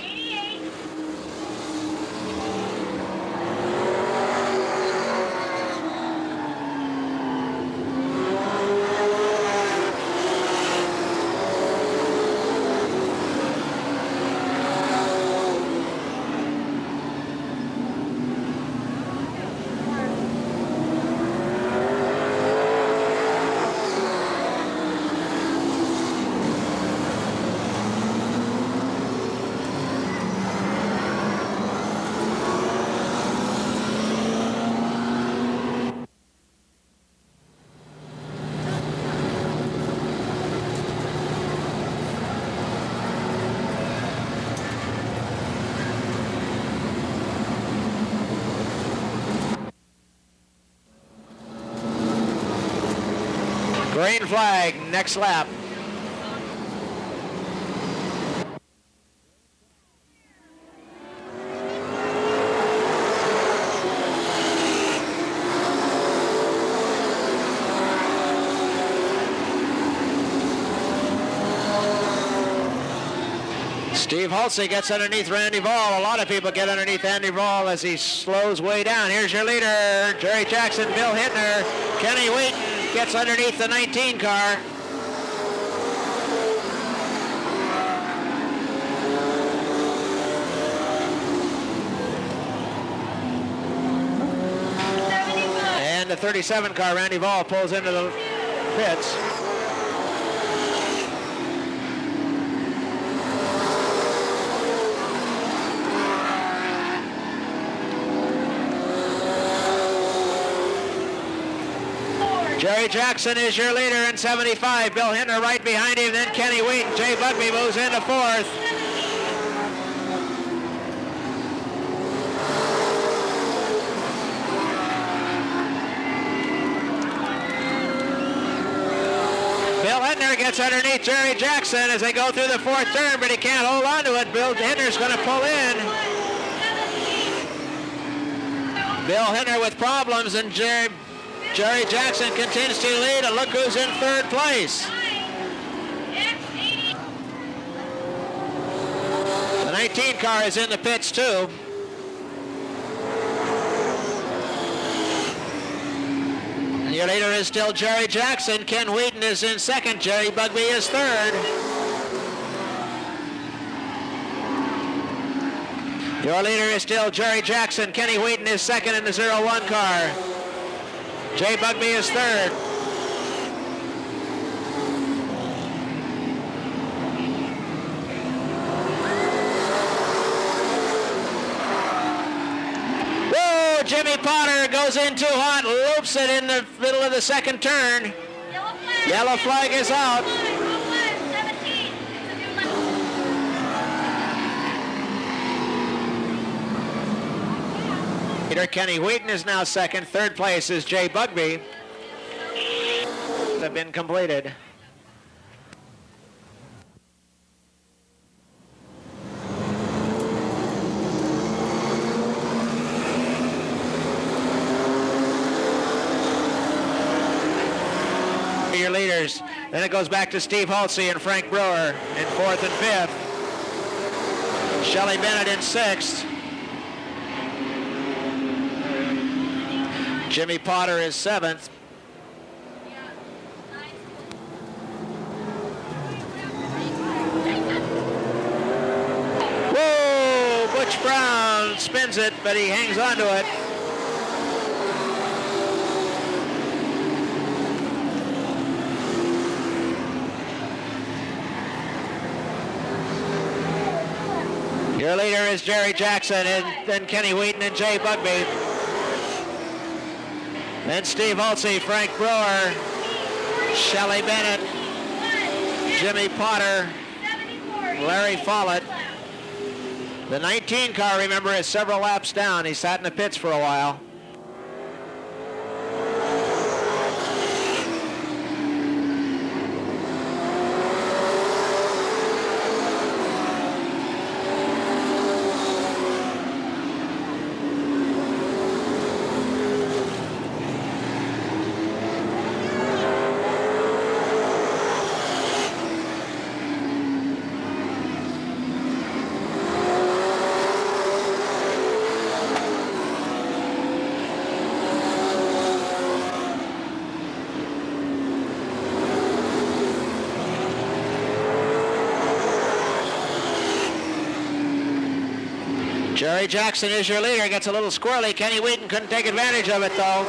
Green flag, next lap. Steve Halsey gets underneath Randy Ball. A lot of people get underneath Andy Ball as he slows way down. Here's your leader, Jerry Jackson, Bill Hittner. Kenny Wheaton gets underneath the 19 car. And the 37 car, Randy Ball, pulls into the pits. Jerry Jackson is your leader in 75. Bill Hittner right behind him. Then Kenny Wheaton. Jay Bugby moves into fourth. Bill Hittner gets underneath Jerry Jackson as they go through the fourth turn, but he can't hold on to it. Bill Hittner's going to pull in. Bill Hittner with problems, and Jerry Jackson continues to lead, and look who's in third place. The 19 car is in the pits too. And your leader is still Jerry Jackson. Ken Wheaton is in second. Jerry Bugby is third. Your leader is still Jerry Jackson. Kenny Wheaton is second in the 01 car. Jay Bugby is third. Whoa, Jimmy Potter goes in too hot, loops it in the middle of the second turn. Yellow flag is out. Kenny Wheaton is now second. Third place is Jay Bugby. Have been completed. Your leaders. Then it goes back to Steve Halsey and Frank Brewer in fourth and fifth. Shelley Bennett in sixth. Jimmy Potter is seventh. Whoa, Butch Brown spins it, but he hangs on to it. Your leader is Jerry Jackson, and then Kenny Wheaton and Jay Bugby. Then Steve Halsey, Frank Brewer, Shelley Bennett, Jimmy Potter, Larry Follett. The 19 car, remember, is several laps down. He sat in the pits for a while. Jerry Jackson is your leader. Gets a little squirrely. Kenny Wheaton couldn't take advantage of it, though.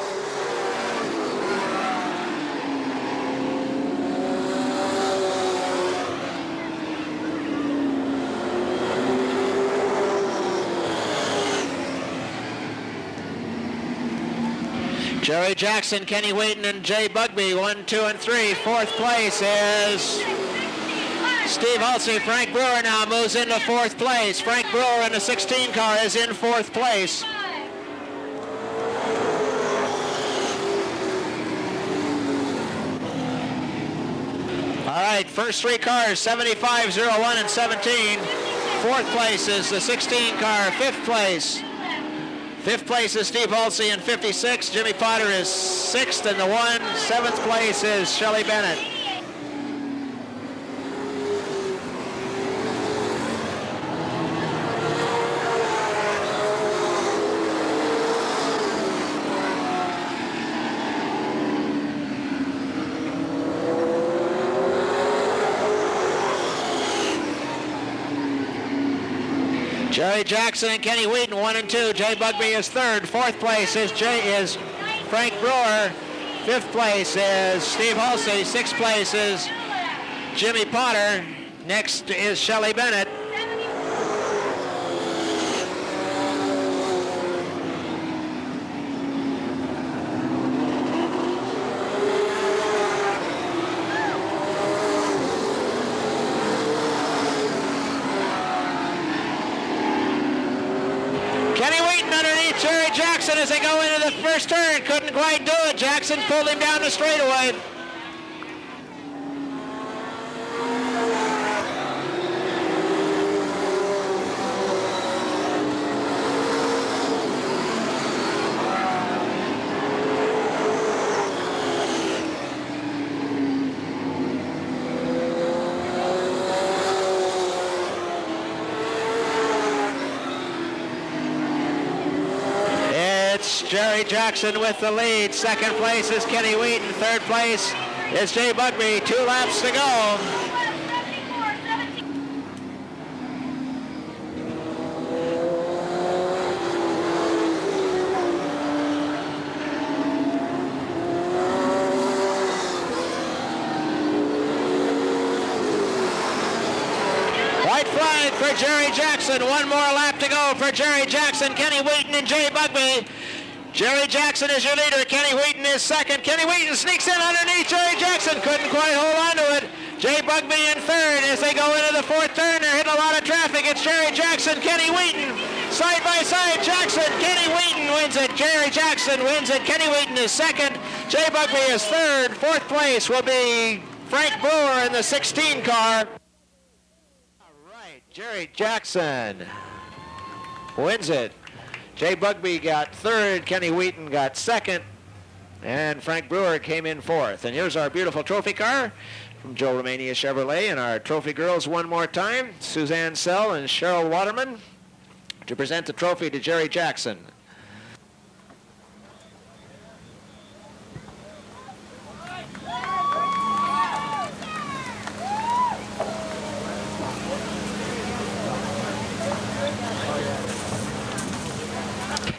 Jerry Jackson, Kenny Wheaton, and Jay Bugby, 1, 2, and 3. Fourth place is Steve Halsey. Frank Brewer now moves into fourth place. Frank Brewer in the 16 car is in fourth place. right, first three cars, 75, 01, and 17. Fourth place is the 16 car. Fifth place is Steve Halsey in 56. Jimmy Potter is sixth in the 1. Seventh place is Shelley Bennett. Jerry Jackson and Kenny Wheaton, 1 and 2. Jay Bugbee is third. Fourth place is Frank Brewer. Fifth place is Steve Halsey. Sixth place is Jimmy Potter. Next is Shelley Bennett. Kenny Wheaton underneath Jerry Jackson as they go into the first turn. Couldn't quite do it. Jackson pulled him down the straightaway. Jerry Jackson with the lead. Second place is Kenny Wheaton. Third place is Jay Bugbee. 2 laps to go. White flag for Jerry Jackson. 1 more lap to go for Jerry Jackson, Kenny Wheaton, and Jay Bugbee. Jerry Jackson is your leader. Kenny Wheaton is second. Kenny Wheaton sneaks in underneath Jerry Jackson. Couldn't quite hold on to it. Jay Bugbee in third as they go into the fourth turn. They're hitting a lot of traffic. It's Jerry Jackson, Kenny Wheaton. Side by side, Jackson, Kenny Wheaton wins it. Jerry Jackson wins it. Kenny Wheaton is second. Jay Bugbee is third. Fourth place will be Frank Brewer in the 16 car. All right, Jerry Jackson wins it. Jay Bugbee got third, Kenny Wheaton got second, and Frank Brewer came in fourth. And here's our beautiful trophy car from Joe Romania Chevrolet, and our trophy girls one more time, Suzanne Sell and Cheryl Waterman, to present the trophy to Jerry Jackson.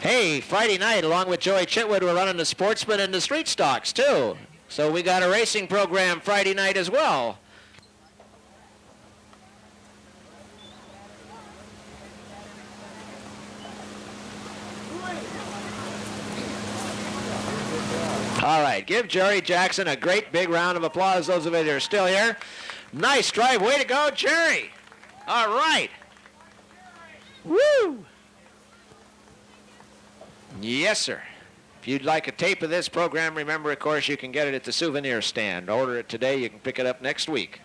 Hey, Friday night, along with Joey Chitwood, we're running the Sportsman and the Street Stocks, too. So we got a racing program Friday night as well. All right, give Jerry Jackson a great big round of applause, those of you that are still here. Nice drive. Way to go, Jerry. All right. Woo! Yes, sir. If you'd like a tape of this program, remember, of course, you can get it at the souvenir stand. Order it today. You can pick it up next week.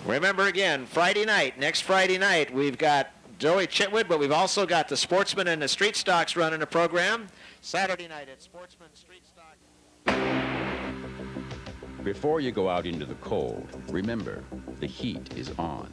Remember, again, Friday night, next Friday night, we've got Joey Chitwood, but we've also got the Sportsman and the Street Stocks running a program. Saturday night at Sportsman Street Stocks. Before you go out into the cold, remember, the heat is on.